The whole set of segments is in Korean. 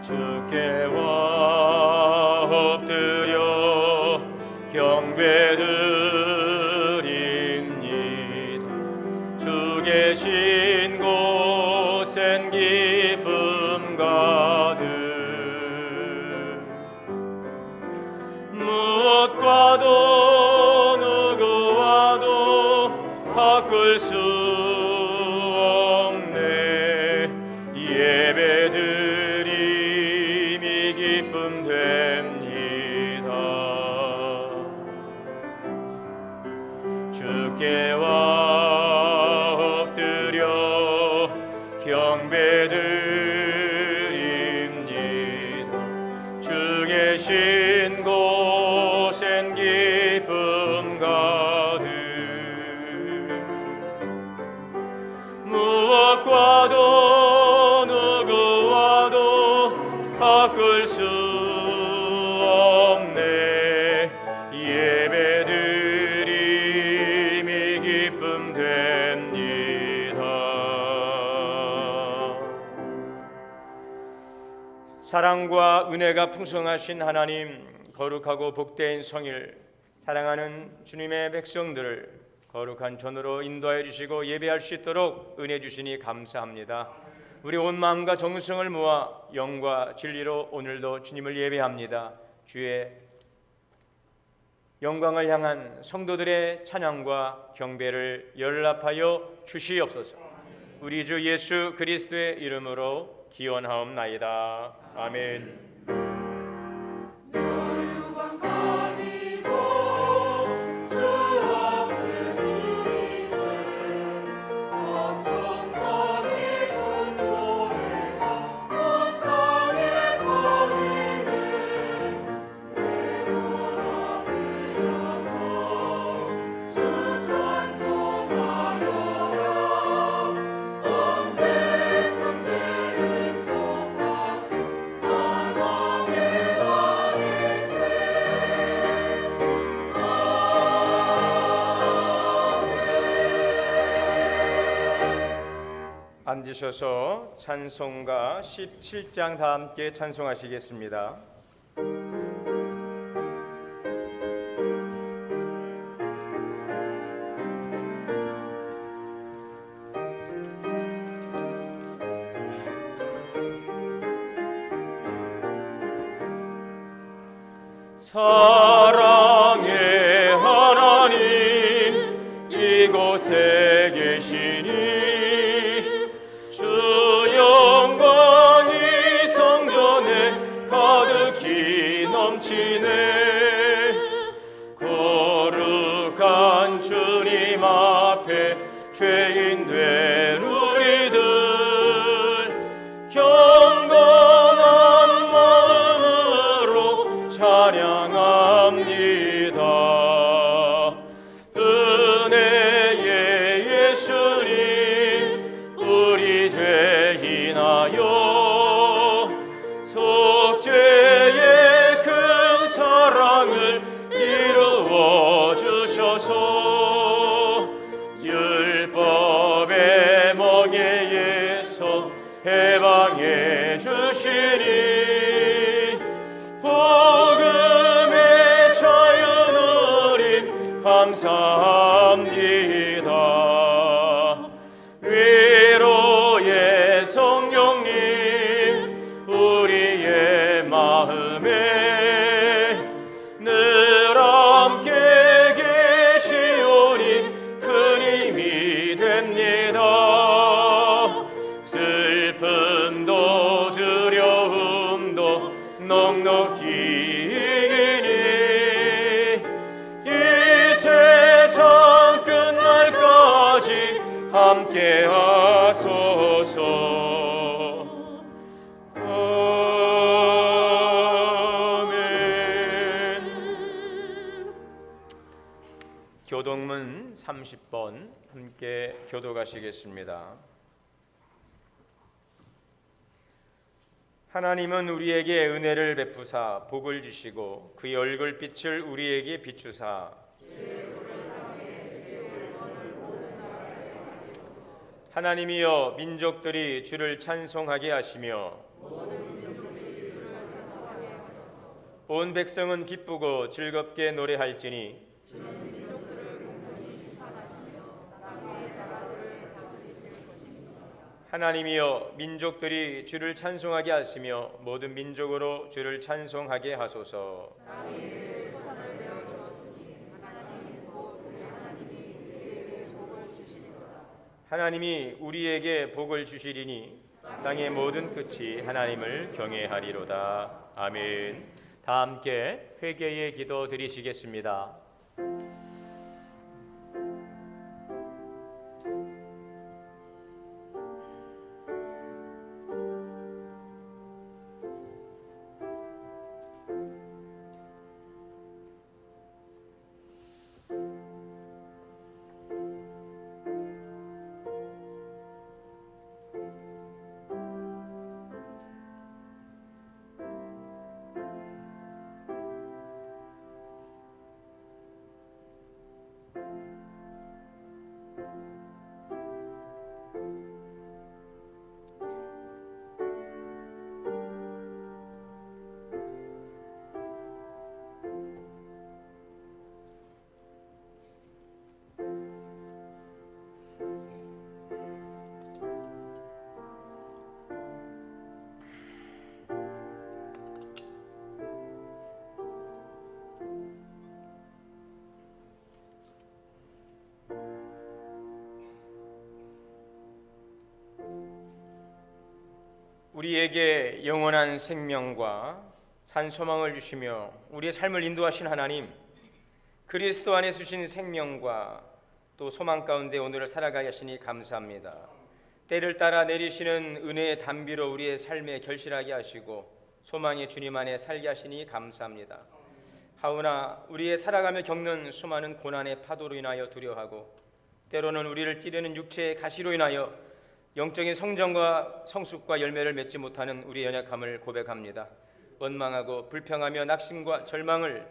주께와 엎드려 경배드립니다. 주 계신 곳엔 기쁨 가득, 무엇과도 누구와도 바꿀 수 없네. 예배드림이 기쁨 됩니다. 주께와 엎드려 경배드립니다. 주 계신 곳엔 기쁨 가득, 무엇과도 누구와도 바꿀 수 없네. 예배드림이 기쁨 됩니다. 사랑과 은혜가 풍성하신 하나님, 거룩하고 복된 성일, 사랑하는 주님의 백성들을 거룩한 전으로 인도하여 주시고 예배할 수 있도록 은혜 주시니 감사합니다. 우리 온 마음과 정성을 모아 영과 진리로 오늘도 주님을 예배합니다. 주의 영광을 향한 성도들의 찬양과 경배를 연락하여 주시옵소서. 우리 주 예수 그리스도의 이름으로 기원하옵나이다. 아멘. 앉으셔서 찬송가 17장 다 함께 찬송하시겠습니다. 사랑의 하나님, 이곳에 계시니 주 영광이 성전에 가득히 넘치네. 거룩한 주님 앞에 죄인 된 우리들 경건한 마음으로 찬양합니다. 은혜의 예수님, 우리 죄 인하여 속죄의 큰 사랑을 이루어 주셔서 율법의 멍에에서 해방해 주시니 복음의 자유 누림 감사합니다. 위로의 성령님, 우리의 마음에 늘 함께 계시오니 큰 힘이 됩니다. 슬픔도 두려움도 넉넉히 이기니 이 세상 끝날까지 함께 하소서. 아멘. 교동문 30번 함께 교독하시겠습니다. 하나님은 우리에게 은혜를 베푸사 복을 주시고 그의 얼굴빛을 우리에게 비추사 하나님이여 민족들이 주를 찬송하게 하시며 온 백성은 기쁘고 즐겁게 노래할지니 하나님이여 민족들이 주를 찬송하게 하시며 모든 민족으로 주를 찬송하게 하소서. 하나님이 우리에게 복을 주시리니 땅의 모든 끝이 하나님을 경외하리로다. 아멘. 다 함께 회개의 기도 드리시겠습니다. 우리에게 영원한 생명과 산 소망을 주시며 우리의 삶을 인도하신 하나님, 그리스도 안에 주신 생명과 또 소망 가운데 오늘을 살아가게 하시니 감사합니다. 때를 따라 내리시는 은혜의 단비로 우리의 삶에 결실하게 하시고 소망의 주님 안에 살게 하시니 감사합니다. 하오나 우리의 살아가며 겪는 수많은 고난의 파도로 인하여 두려워하고 때로는 우리를 찌르는 육체의 가시로 인하여 영적인 성장과 성숙과 열매를 맺지 못하는 우리의 연약함을 고백합니다. 원망하고 불평하며 낙심과 절망을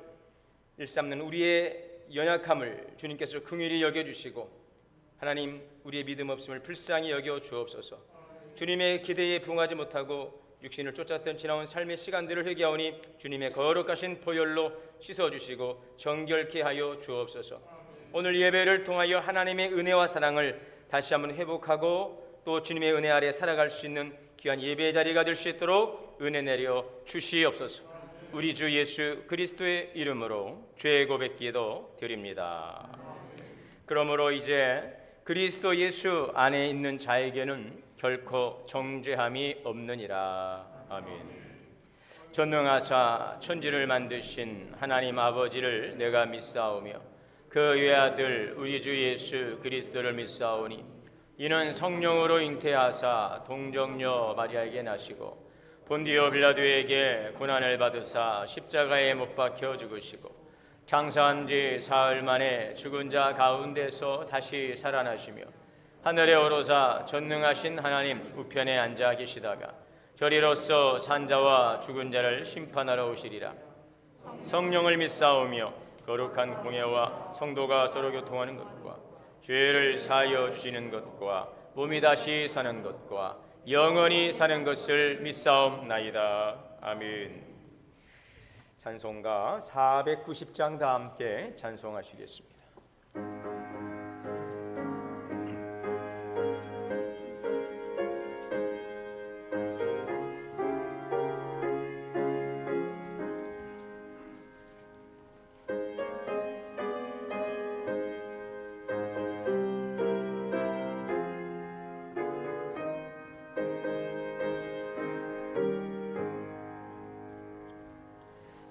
일삼는 우리의 연약함을 주님께서 긍휼히 여겨주시고 하나님, 우리의 믿음 없음을 불쌍히 여겨 주옵소서. 주님의 기대에 부응하지 못하고 육신을 쫓았던 지나온 삶의 시간들을 회개하오니 주님의 거룩하신 보혈로 씻어주시고 정결케 하여 주옵소서. 오늘 예배를 통하여 하나님의 은혜와 사랑을 다시 한번 회복하고 또 주님의 은혜 아래 살아갈 수 있는 귀한 예배의 자리가 될 수 있도록 은혜 내려 주시옵소서. 우리 주 예수 그리스도의 이름으로 죄 고백기도 드립니다. 그러므로 이제 그리스도 예수 안에 있는 자에게는 결코 정죄함이 없느니라. 아멘. 전능하사 천지를 만드신 하나님 아버지를 내가 믿사오며 그 외아들 우리 주 예수 그리스도를 믿사오니 이는 성령으로 잉태하사 동정녀 마리아에게 나시고 본디오 빌라도에게 고난을 받으사 십자가에 못 박혀 죽으시고 장사한 지 사흘 만에 죽은 자 가운데서 다시 살아나시며 하늘에 오르사 전능하신 하나님 우편에 앉아 계시다가 저리로서 산자와 죽은 자를 심판하러 오시리라. 성령을 믿사오며 거룩한 공예와 성도가 서로 교통하는 것과 죄를 사하여 주시는 것과 몸이 다시 사는 것과 영원히 사는 것을 믿사옵나이다. 아멘. 찬송가 490장 다 함께 찬송하시겠습니다.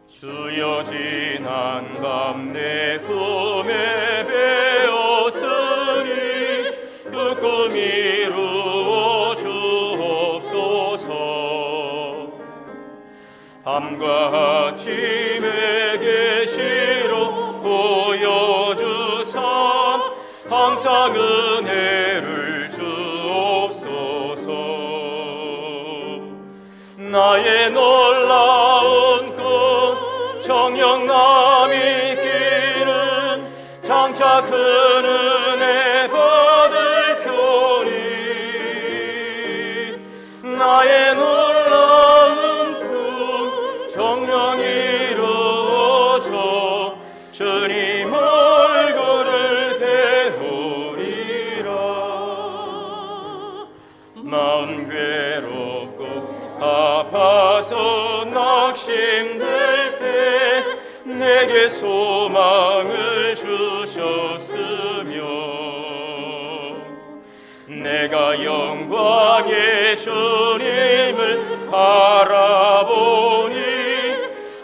주여 지난 밤 내 꿈에 배웠으니 그 꿈 이루어 주옵소서. 밤과 아침에 계시로 보여주사 항상 은혜를 주옵소서. 나의 놀라운 정령남이 있기는 장차 큰 은혜 받을 표니 나의 놀라운 꿈 정령 이루어 주님 얼굴을 배우리라. 마음 괴롭고 아파서 낙심될 때 내게 소망을 주셨으며 내가 영광의 주님을 바라보니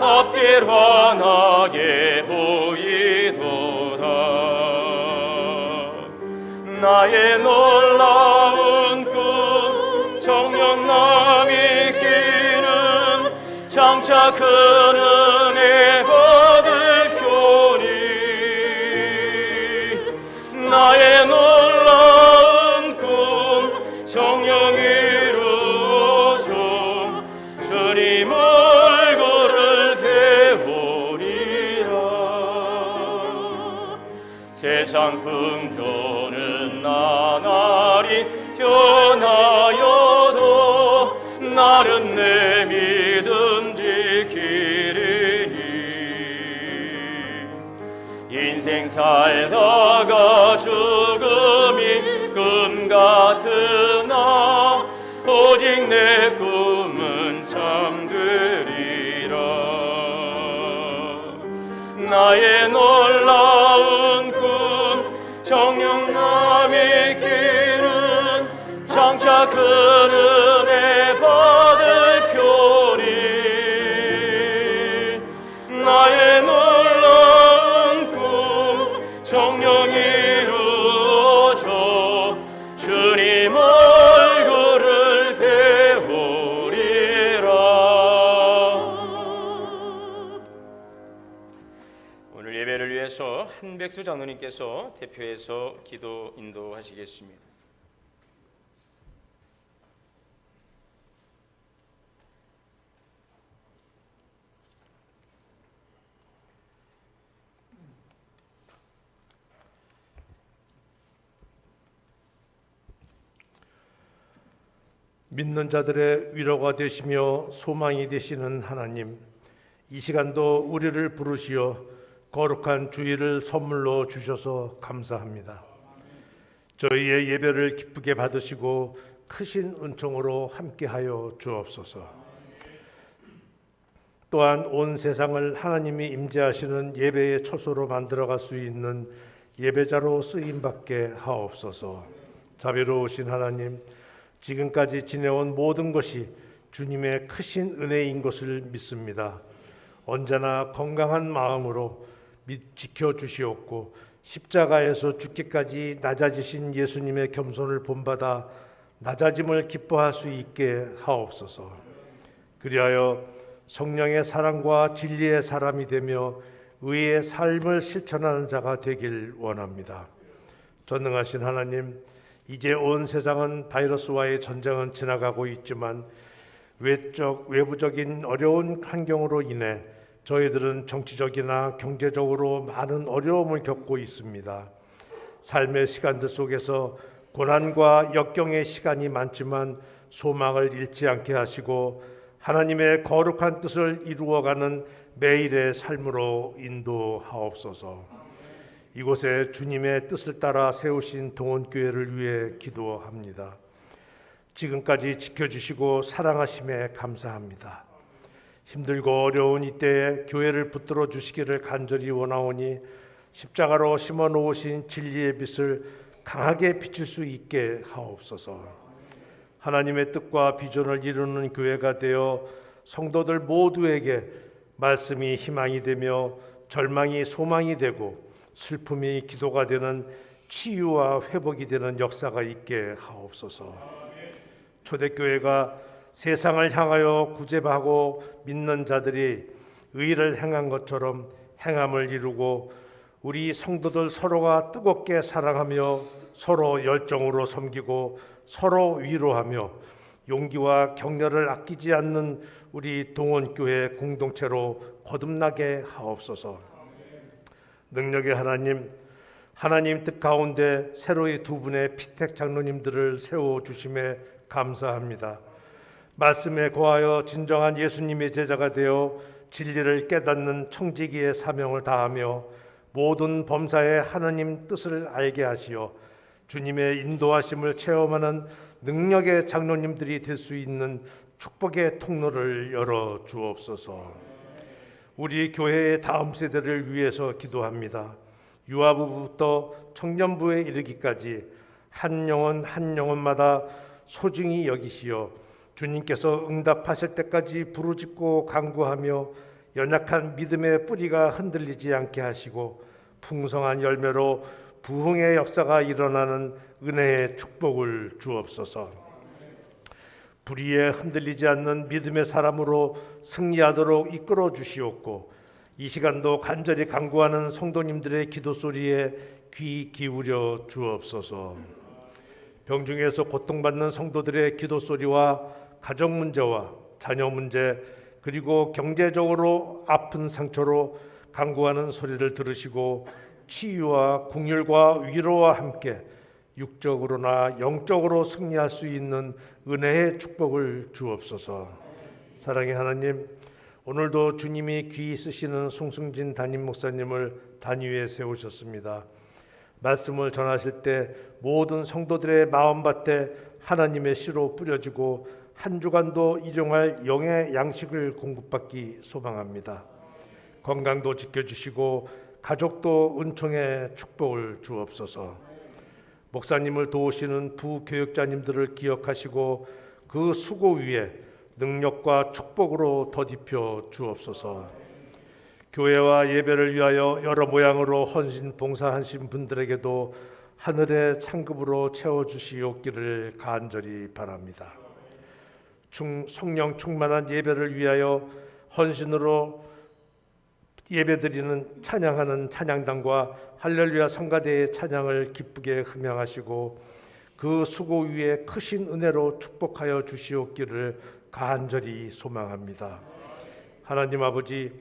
앞길 환하게 보이도다. 나의 놀라운 꿈 정녕 남이 끼는 장차 큰 은혜 받을 표니 나의 놀라운 꿈 정녕 이루어져 주님 얼굴을 배우리라. 세상 풍조는 나날이 변하여도 나는 내 믿음 지키리니 인생 살다가 죽음이 꿈 같으나 오직 내 꿈은 잠되리라. 나의 놀라운 꿈 정녕 남이 끼는 장차 큰 은혜 받을 표니 나의 놀라운 꿈 정녕 이루어져 주님 얼굴을 배우리라. 오늘 예배를 위해서 한백수 장로님께서 대표해서 기도 인도하시겠습니다. 믿는 자들의 위로가 되시며 소망이 되시는 하나님, 이 시간도 우리를 부르시어 거룩한 주일을 선물로 주셔서 감사합니다. 저희의 예배를 기쁘게 받으시고 크신 은총으로 함께하여 주옵소서. 또한 온 세상을 하나님이 임재하시는 예배의 처소로 만들어갈 수 있는 예배자로 쓰임받게 하옵소서. 자비로우신 하나님, 지금까지 지내온 모든 것이 주님의 크신 은혜인 것을 믿습니다. 언제나 건강한 마음으로 지켜주시옵고 십자가에서 죽기까지 낮아지신 예수님의 겸손을 본받아 낮아짐을 기뻐할 수 있게 하옵소서. 그리하여 성령의 사랑과 진리의 사람이 되며 의의 삶을 실천하는 자가 되길 원합니다. 전능하신 하나님, 이제 온 세상은 바이러스와의 전쟁은 지나가고 있지만 외부적인 어려운 환경으로 인해 저희들은 정치적이나 경제적으로 많은 어려움을 겪고 있습니다. 삶의 시간들 속에서 고난과 역경의 시간이 많지만 소망을 잃지 않게 하시고 하나님의 거룩한 뜻을 이루어가는 매일의 삶으로 인도하옵소서. 이곳에 주님의 뜻을 따라 세우신 동원교회를 위해 기도합니다. 지금까지 지켜주시고 사랑하심에 감사합니다. 힘들고 어려운 이때에 교회를 붙들어 주시기를 간절히 원하오니 십자가로 심어 놓으신 진리의 빛을 강하게 비칠 수 있게 하옵소서. 하나님의 뜻과 비전을 이루는 교회가 되어 성도들 모두에게 말씀이 희망이 되며 절망이 소망이 되고 슬픔이 기도가 되는 치유와 회복이 되는 역사가 있게 하옵소서. 초대교회가 세상을 향하여 구제하고 믿는 자들이 의를 행한 것처럼 행함을 이루고 우리 성도들 서로가 뜨겁게 사랑하며 서로 열정으로 섬기고 서로 위로하며 용기와 격려를 아끼지 않는 우리 동원교회 공동체로 거듭나게 하옵소서. 능력의 하나님, 하나님 뜻 가운데 새로이 두 분의 피택 장로님들을 세워주심에 감사합니다. 말씀에 거하여 진정한 예수님의 제자가 되어 진리를 깨닫는 청지기의 사명을 다하며 모든 범사에 하나님 뜻을 알게 하시어 주님의 인도하심을 체험하는 능력의 장로님들이 될 수 있는 축복의 통로를 열어 주옵소서. 우리 교회의 다음 세대를 위해서 기도합니다. 유아부부부터 청년부에 이르기까지 한 영혼 한 영혼마다 소중히 여기시어 주님께서 응답하실 때까지 부르짖고 간구하며 연약한 믿음의 뿌리가 흔들리지 않게 하시고 풍성한 열매로 부흥의 역사가 일어나는 은혜의 축복을 주옵소서. 불의에 흔들리지 않는 믿음의 사람으로 승리하도록 이끌어 주시옵고 이 시간도 간절히 간구하는 성도님들의 기도 소리에 귀 기울여 주옵소서. 병중에서 고통받는 성도들의 기도 소리와 가정 문제와 자녀 문제 그리고 경제적으로 아픈 상처로 간구하는 소리를 들으시고 치유와 긍휼과 위로와 함께 육적으로나 영적으로 승리할 수 있는 은혜의 축복을 주옵소서. 사랑의 하나님, 오늘도 주님이 귀히 쓰시는 송승진 담임 목사님을 단위에 세우셨습니다. 말씀을 전하실 때 모든 성도들의 마음밭에 하나님의 씨로 뿌려지고 한 주간도 일용할 영의 양식을 공급받기 소망합니다. 건강도 지켜주시고 가족도 은총의 축복을 주옵소서. 목사님을 도우시는 부교육자님들을 기억하시고 그 수고 위에 능력과 축복으로 덧입혀 주옵소서. 교회와 예배를 위하여 여러 모양으로 헌신 봉사하신 분들에게도 하늘의 창급으로 채워주시옵기를 간절히 바랍니다. 성령 충만한 예배를 위하여 헌신으로 예배드리는 찬양하는 찬양단과 할렐루야 성가대의 찬양을 기쁘게 흠양하시고 그 수고 위에 크신 은혜로 축복하여 주시옵기를 간절히 소망합니다. 하나님 아버지,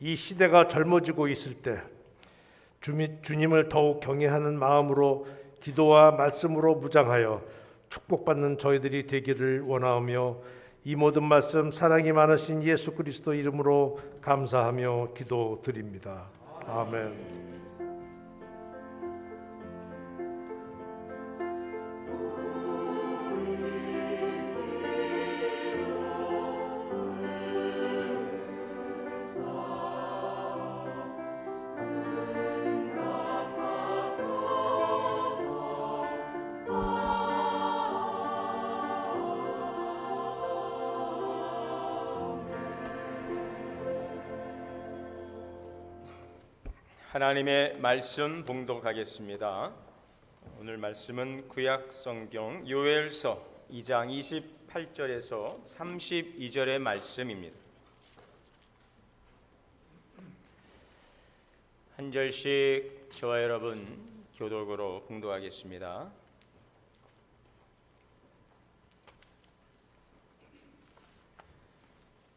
이 시대가 젊어지고 있을 때 주님을 더욱 경외하는 마음으로 기도와 말씀으로 무장하여 축복받는 저희들이 되기를 원하오며 이 모든 말씀 사랑이 많으신 예수 그리스도 이름으로 감사하며 기도드립니다. 아멘. 하나님의 말씀 봉독하겠습니다. 오늘 말씀은 구약 성경 요엘서 2장 28절에서 32절의 말씀입니다. 한 절씩 저와 여러분 교독으로 봉독하겠습니다.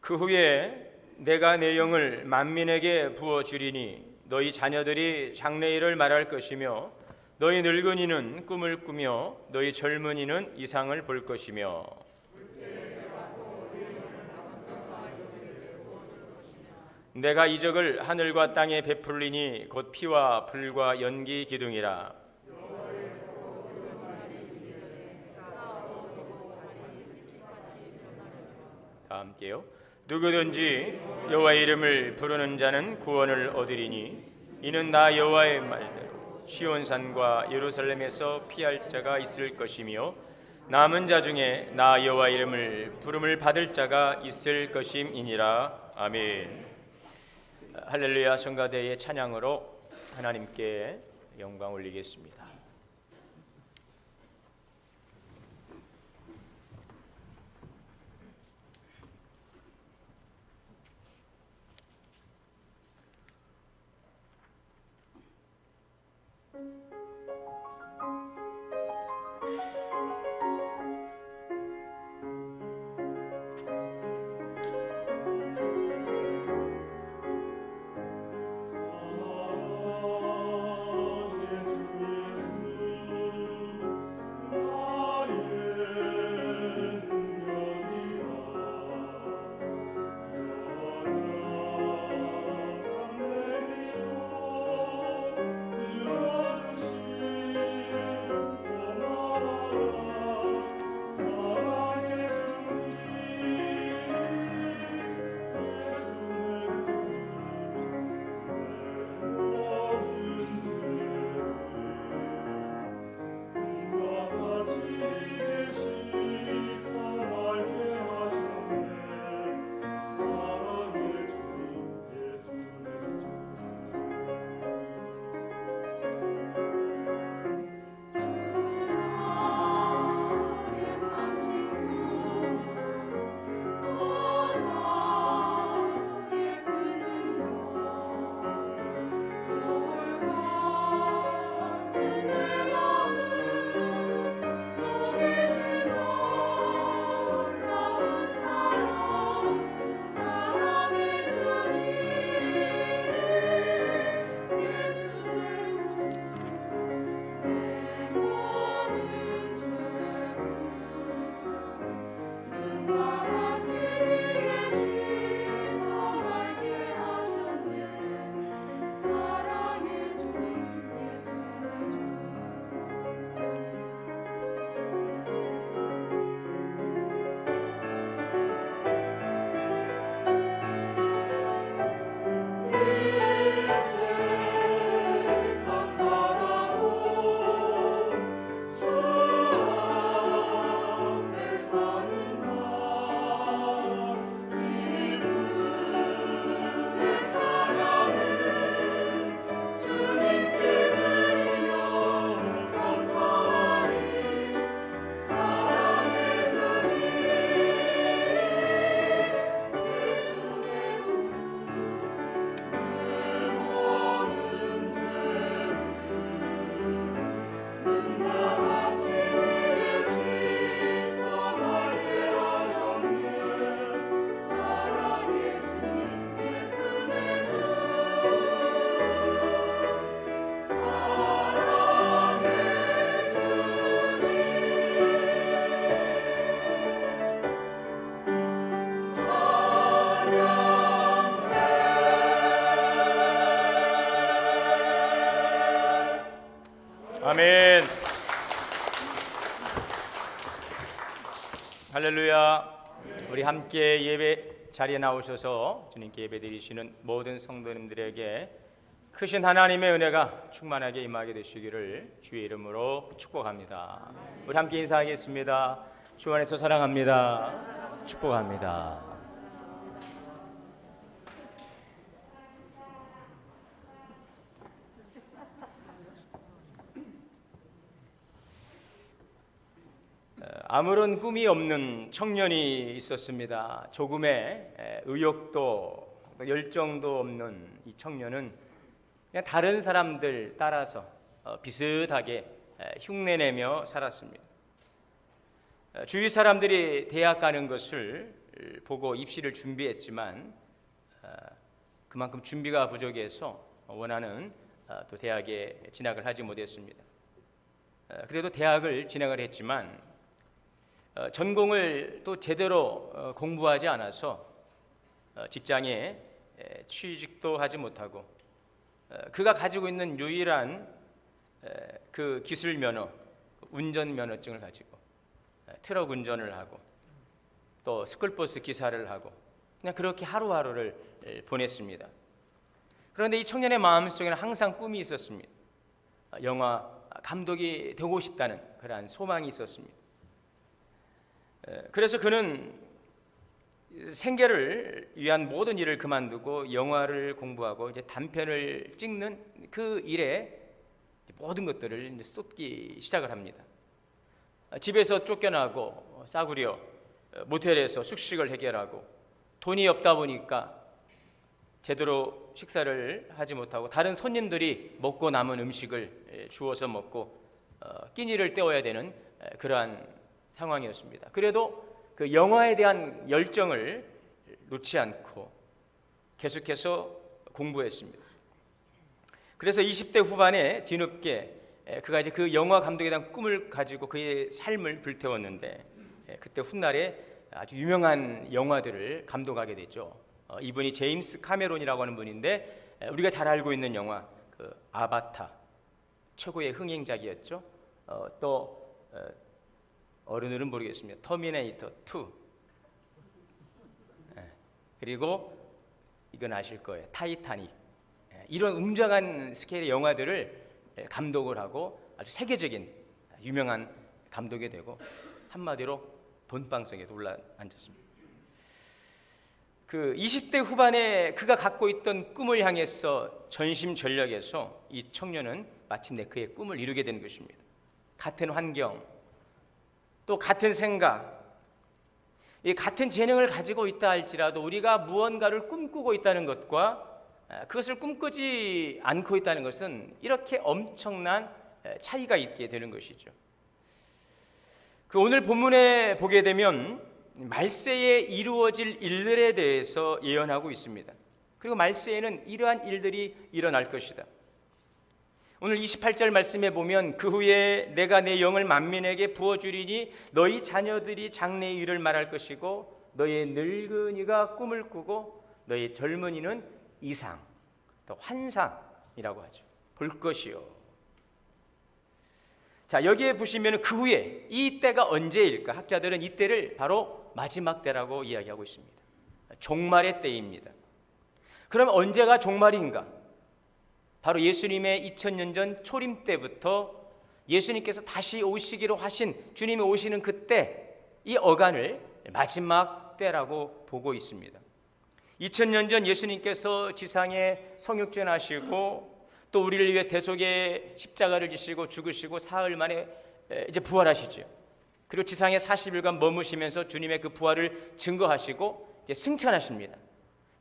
그 후에 내가 내 영을 만민에게 부어주리니 너희 자녀들이 장래일을 말할 것이며 너희 늙은이는 꿈을 꾸며 너희 젊은이는 이상을 볼 것이며 내가 이적을 하늘과 땅에 베풀리니 곧 피와 불과 연기 기둥이라. 다 함께요. 누구든지 여호와의 이름을 부르는 자는 구원을 얻으리니 이는 나 여호와의 말대로 시온산과 예루살렘에서 피할 자가 있을 것이며 남은 자 중에 나 여호와 이름을 부름을 받을 자가 있을 것임이니라. 아멘. 할렐루야 성가대의 찬양으로 하나님께 영광 올리겠습니다. 아멘. 할렐루야. 우리 함께 예배 자리에 나오셔서 주님께 예배드리시는 모든 성도님들에게 크신 하나님의 은혜가 충만하게 임하게 되시기를 주의 이름으로 축복합니다. 우리 함께 인사하겠습니다. 주 안에서 사랑합니다. 축복합니다. 아무런 꿈이 없는 청년이 있었습니다. 조금의 의욕도 열정도 없는 이 청년은 그냥 다른 사람들 따라서 비슷하게 흉내내며 살았습니다. 주위 사람들이 대학 가는 것을 보고 입시를 준비했지만 그만큼 준비가 부족해서 원하는 또 대학에 진학을 하지 못했습니다. 그래도 대학을 진학을 했지만 전공을 또 제대로 공부하지 않아서 직장에 취직도 하지 못하고 그가 가지고 있는 유일한 그 기술 면허, 운전 면허증을 가지고 트럭 운전을 하고 또 스쿨버스 기사를 하고 그냥 그렇게 하루하루를 보냈습니다. 그런데 이 청년의 마음속에는 항상 꿈이 있었습니다. 영화 감독이 되고 싶다는 그러한 소망이 있었습니다. 그래서 그는 생계를 위한 모든 일을 그만두고 영화를 공부하고 이제 단편을 찍는 그 일에 모든 것들을 이제 쏟기 시작을 합니다. 집에서 쫓겨나고 싸구려 모텔에서 숙식을 해결하고 돈이 없다 보니까 제대로 식사를 하지 못하고 다른 손님들이 먹고 남은 음식을 주워서 먹고 끼니를 때워야 되는 그러한 상황이었습니다. 그래도 그 영화에 대한 열정을 놓지 않고 계속해서 공부했습니다. 그래서 20대 후반에 뒤늦게 그가 이제 그 영화 감독에 대한 꿈을 가지고 그의 삶을 불태웠는데 그때 훗날에 아주 유명한 영화들을 감독하게 되죠. 이분이 제임스 카메론이라고 하는 분인데 우리가 잘 알고 있는 영화 그 아바타 최고의 흥행작이었죠. 또 어른들은 모르겠습니다. 터미네이터 2 그리고 이건 아실 거예요. 타이타닉 이런 웅장한 스케일의 영화들을 감독을 하고 아주 세계적인 유명한 감독이 되고 한마디로 돈방석에 올라앉았습니다. 그 20대 후반에 그가 갖고 있던 꿈을 향해서 전심전력해서 이 청년은 마침내 그의 꿈을 이루게 된 것입니다. 같은 환경 또 같은 생각, 이 같은 재능을 가지고 있다 할지라도 우리가 무언가를 꿈꾸고 있다는 것과 그것을 꿈꾸지 않고 있다는 것은 이렇게 엄청난 차이가 있게 되는 것이죠. 그 오늘 본문에 보게 되면 말세에 이루어질 일들에 대해서 예언하고 있습니다. 그리고 말세에는 이러한 일들이 일어날 것이다. 오늘 28절 말씀에 보면 그 후에 내가 내 영을 만민에게 부어주리니 너희 자녀들이 장래의 일을 말할 것이고 너희 늙은이가 꿈을 꾸고 너희 젊은이는 이상, 또 환상이라고 하죠. 볼 것이요. 자, 여기에 보시면 그 후에 이 때가 언제일까? 학자들은 이 때를 바로 마지막 때라고 이야기하고 있습니다. 종말의 때입니다. 그럼 언제가 종말인가? 바로 예수님의 2000년 전 초림 때부터 예수님께서 다시 오시기로 하신 주님이 오시는 그때 이 어간을 마지막 때라고 보고 있습니다. 2000년 전 예수님께서 지상에 성육전하시고 또 우리를 위해 대속의 십자가를 지시고 죽으시고 사흘 만에 이제 부활하시죠. 그리고 지상에 40일간 머무시면서 주님의 그 부활을 증거하시고 이제 승천하십니다.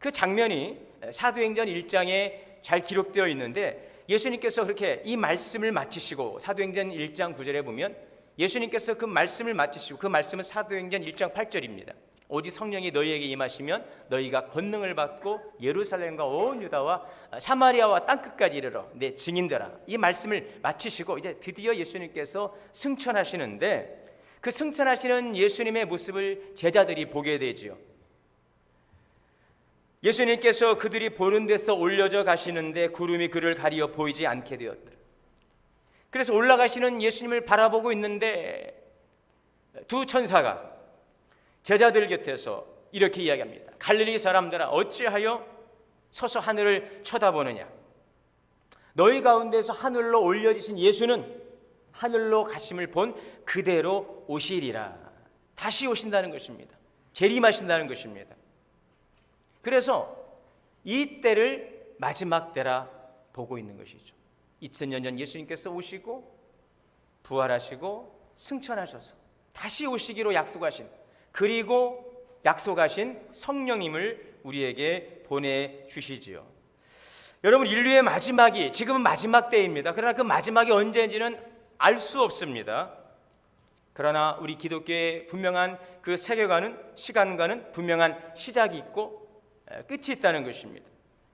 그 장면이 사도행전 1장에 잘 기록되어 있는데 예수님께서 그렇게 이 말씀을 마치시고 사도행전 1장 9절에 보면 예수님께서 그 말씀을 마치시고 그 말씀은 사도행전 1장 8절입니다. 오직 성령이 너희에게 임하시면 너희가 권능을 받고 예루살렘과 온 유다와 사마리아와 땅끝까지 이르러 내 증인되라. 이 말씀을 마치시고 이제 드디어 예수님께서 승천하시는데 그 승천하시는 예수님의 모습을 제자들이 보게 되지요. 예수님께서 그들이 보는 데서 올려져 가시는데 구름이 그를 가리어 보이지 않게 되었더라. 그래서 올라가시는 예수님을 바라보고 있는데 두 천사가 제자들 곁에서 이렇게 이야기합니다. 갈릴리 사람들아, 어찌하여 서서 하늘을 쳐다보느냐? 너희 가운데서 하늘로 올려지신 예수는 하늘로 가심을 본 그대로 오시리라. 다시 오신다는 것입니다. 재림하신다는 것입니다. 그래서 이 때를 마지막 때라 보고 있는 것이죠. 2000년 전 예수님께서 오시고 부활하시고 승천하셔서 다시 오시기로 약속하신, 그리고 약속하신 성령님을 우리에게 보내주시지요. 여러분, 인류의 마지막이 지금은 마지막 때입니다. 그러나 그 마지막이 언제인지는 알 수 없습니다. 그러나 우리 기독교의 분명한 그 세계관은, 시간과는 분명한 시작이 있고 끝이 있다는 것입니다.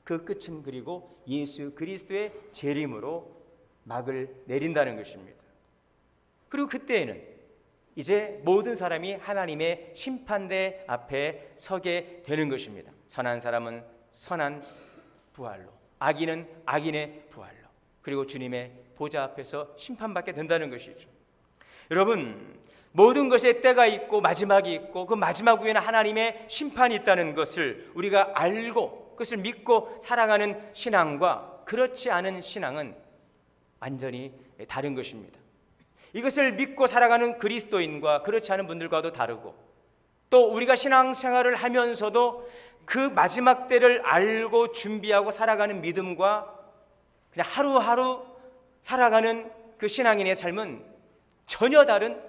그 끝은 그리고 예수 그리스도의 재림으로 막을 내린다는 것입니다. 그리고 그때에는 이제 모든 사람이 하나님의 심판대 앞에 서게 되는 것입니다. 선한 사람은 선한 부활로, 악인은 악인의 부활로, 그리고 주님의 보좌 앞에서 심판받게 된다는 것이죠. 여러분, 모든 것에 때가 있고 마지막이 있고 그 마지막 후에는 하나님의 심판이 있다는 것을 우리가 알고 그것을 믿고 살아가는 신앙과 그렇지 않은 신앙은 완전히 다른 것입니다. 이것을 믿고 살아가는 그리스도인과 그렇지 않은 분들과도 다르고, 또 우리가 신앙생활을 하면서도 그 마지막 때를 알고 준비하고 살아가는 믿음과 그냥 하루하루 살아가는 그 신앙인의 삶은 전혀 다른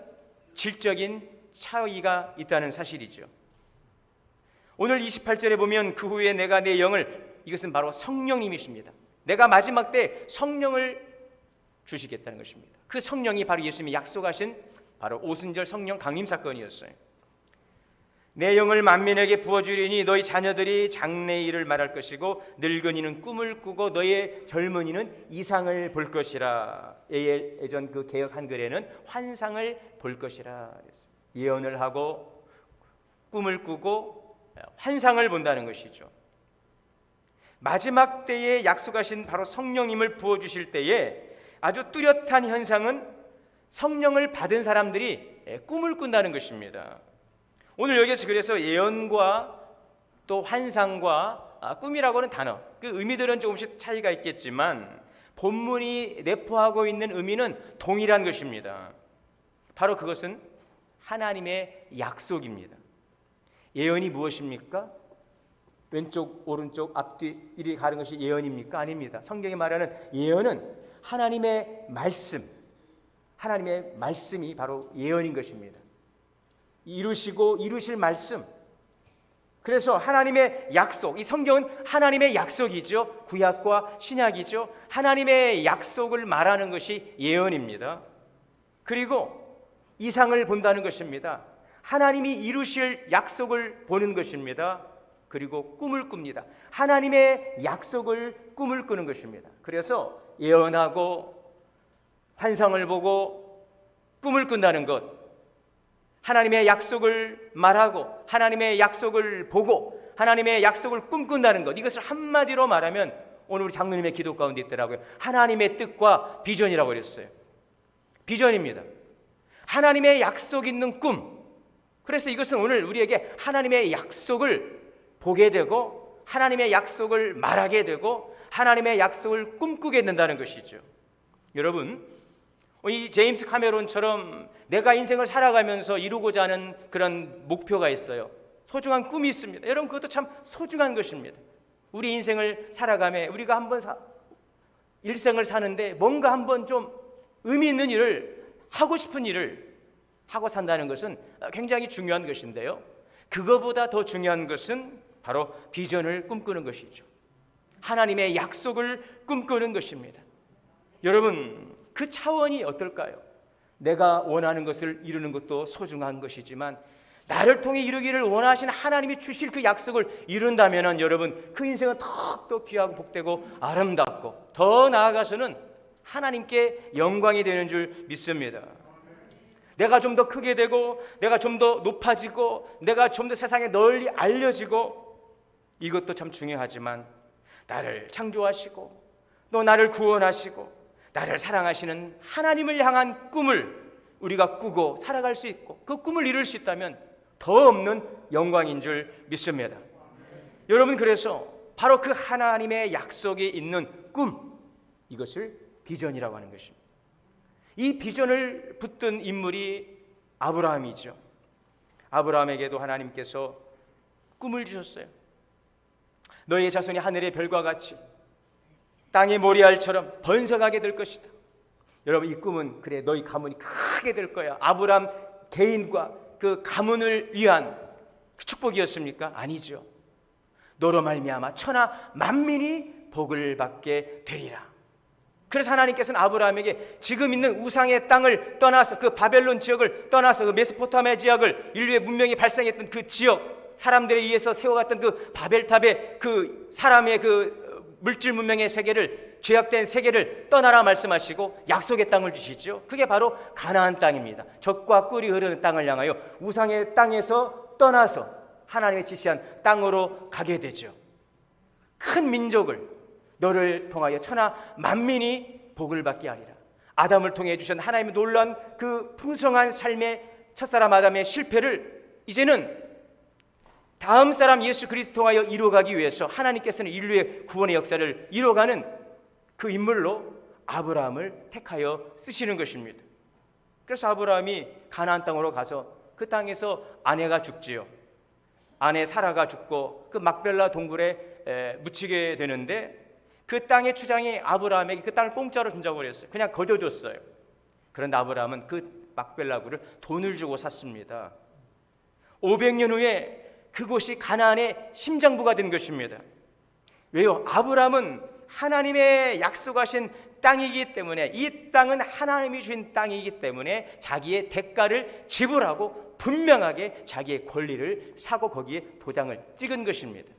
질적인 차이가 있다는 사실이죠. 오늘 28절에 보면 그 후에 내가 내 영을, 이것은 바로 성령님이십니다. 내가 마지막 때 성령을 주시겠다는 것입니다. 그 성령이 바로 예수님이 약속하신 바로 오순절 성령 강림 사건이었어요. 내 영을 만민에게 부어주리니 너희 자녀들이 장래일을 말할 것이고 늙은이는 꿈을 꾸고 너의 젊은이는 이상을 볼 것이라. 예전 그 개역 한글에는 환상을 볼 것이라. 예언을 하고 꿈을 꾸고 환상을 본다는 것이죠. 마지막 때에 약속하신 바로 성령님을 부어주실 때에 아주 뚜렷한 현상은 성령을 받은 사람들이 꿈을 꾼다는 것입니다. 오늘 여기서 그래서 예언과 또 환상과 꿈이라고 하는 단어, 그 의미들은 조금씩 차이가 있겠지만 본문이 내포하고 있는 의미는 동일한 것입니다. 바로 그것은 하나님의 약속입니다. 예언이 무엇입니까? 왼쪽, 오른쪽, 앞뒤 이리 가는 것이 예언입니까? 아닙니다. 성경이 말하는 예언은 하나님의 말씀, 하나님의 말씀이 바로 예언인 것입니다. 이루시고 이루실 말씀. 그래서 하나님의 약속, 이 성경은 하나님의 약속이죠. 구약과 신약이죠. 하나님의 약속을 말하는 것이 예언입니다. 그리고 이상을 본다는 것입니다. 하나님이 이루실 약속을 보는 것입니다. 그리고 꿈을 꿉니다. 하나님의 약속을 꿈을 꾸는 것입니다. 그래서 예언하고 환상을 보고 꿈을 꾼다는 것, 하나님의 약속을 말하고 하나님의 약속을 보고 하나님의 약속을 꿈꾼다는 것, 이것을 한마디로 말하면 오늘 우리 장로님의 기도 가운데 있더라고요. 하나님의 뜻과 비전이라고 그랬어요. 비전입니다. 하나님의 약속 있는 꿈. 그래서 이것은 오늘 우리에게 하나님의 약속을 보게 되고 하나님의 약속을 말하게 되고 하나님의 약속을 꿈꾸게 된다는 것이죠. 여러분, 이 제임스 카메론처럼 내가 인생을 살아가면서 이루고자 하는 그런 목표가 있어요. 소중한 꿈이 있습니다. 여러분, 그것도 참 소중한 것입니다. 우리 인생을 살아가며 우리가 한번 일생을 사는데 뭔가 한번 좀 의미 있는 일을, 하고 싶은 일을 하고 산다는 것은 굉장히 중요한 것인데요, 그거보다 더 중요한 것은 바로 비전을 꿈꾸는 것이죠. 하나님의 약속을 꿈꾸는 것입니다. 여러분, 그 차원이 어떨까요? 내가 원하는 것을 이루는 것도 소중한 것이지만 나를 통해 이루기를 원하시는 하나님이 주실 그 약속을 이룬다면 여러분, 그 인생은 더욱더 귀하고 복되고 아름답고 더 나아가서는 하나님께 영광이 되는 줄 믿습니다. 내가 좀 더 크게 되고 내가 좀 더 높아지고 내가 좀 더 세상에 널리 알려지고, 이것도 참 중요하지만 나를 창조하시고 또 나를 구원하시고 나를 사랑하시는 하나님을 향한 꿈을 우리가 꾸고 살아갈 수 있고 그 꿈을 이룰 수 있다면 더 없는 영광인 줄 믿습니다. 여러분, 그래서 바로 그 하나님의 약속에 있는 꿈, 이것을 비전이라고 하는 것입니다. 이 비전을 붙든 인물이 아브라함이죠. 아브라함에게도 하나님께서 꿈을 주셨어요. 너희의 자손이 하늘의 별과 같이 땅의 모래알처럼 번성하게 될 것이다. 여러분, 이 꿈은 그래 너희 가문이 크게 될 거야. 아브라함 개인과 그 가문을 위한 축복이었습니까? 아니죠. 너로 말미암아 천하 만민이 복을 받게 되리라. 그래서 하나님께서는 아브라함에게 지금 있는 우상의 땅을 떠나서 그 바벨론 지역을 떠나서 그 메소포타미아 지역을 인류의 문명이 발생했던 그 지역, 사람들에 의해서 세워갔던 그 바벨탑의 그 사람의 그 물질 문명의 세계를, 죄악된 세계를 떠나라 말씀하시고 약속의 땅을 주시죠. 그게 바로 가나안 땅입니다. 젖과 꿀이 흐르는 땅을 향하여 우상의 땅에서 떠나서 하나님의 지시한 땅으로 가게 되죠. 큰 민족을 너를 통하여 천하 만민이 복을 받게 하리라. 아담을 통해 주신 하나님의 놀라운 그 풍성한 삶의 첫사람 아담의 실패를 이제는 다음 사람 예수 그리스도 통하여 이루어가기 위해서 하나님께서는 인류의 구원의 역사를 이루어가는 그 인물로 아브라함을 택하여 쓰시는 것입니다. 그래서 아브라함이 가나안 땅으로 가서 그 땅에서 아내가 죽지요. 아내 사라가 죽고 그 막벨라 동굴에 묻히게 되는데 그 땅의 주장이 아브라함에게 그 땅을 공짜로 준다고 그랬어요. 그냥 거저줬어요. 그런데 아브라함은 그 막벨라 굴을 돈을 주고 샀습니다. 500년 후에 그곳이 가나안의 심장부가 된 것입니다. 왜요? 아브라함은 하나님의 약속하신 땅이기 때문에, 이 땅은 하나님이 주신 땅이기 때문에 자기의 대가를 지불하고 분명하게 자기의 권리를 사고 거기에 도장을 찍은 것입니다.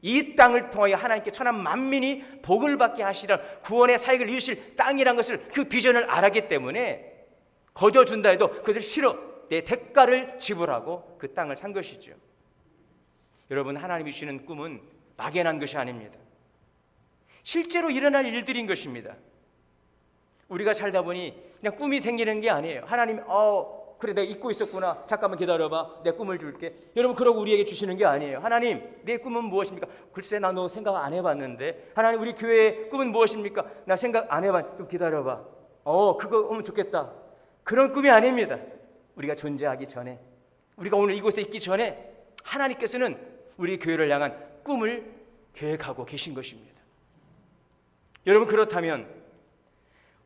이 땅을 통하여 하나님께 천하 만민이 복을 받게 하시는 구원의 사역을 이루실 땅이란 것을, 그 비전을 알았기 때문에 거저준다 해도 그것을 싫어, 내 대가를 지불하고 그 땅을 산 것이죠. 여러분, 하나님이 주시는 꿈은 막연한 것이 아닙니다. 실제로 일어날 일들인 것입니다. 우리가 살다 보니 그냥 꿈이 생기는 게 아니에요. 하나님이 그래 내가 잊고 있었구나, 잠깐만 기다려봐, 내 꿈을 줄게. 여러분, 그러고 우리에게 주시는 게 아니에요. 하나님, 내 꿈은 무엇입니까? 글쎄 나 너 생각 안 해봤는데. 하나님, 우리 교회의 꿈은 무엇입니까? 나 생각 안 해봤, 좀 기다려봐. 그거 오면 좋겠다. 그런 꿈이 아닙니다. 우리가 존재하기 전에, 우리가 오늘 이곳에 있기 전에 하나님께서는 우리 교회를 향한 꿈을 계획하고 계신 것입니다. 여러분, 그렇다면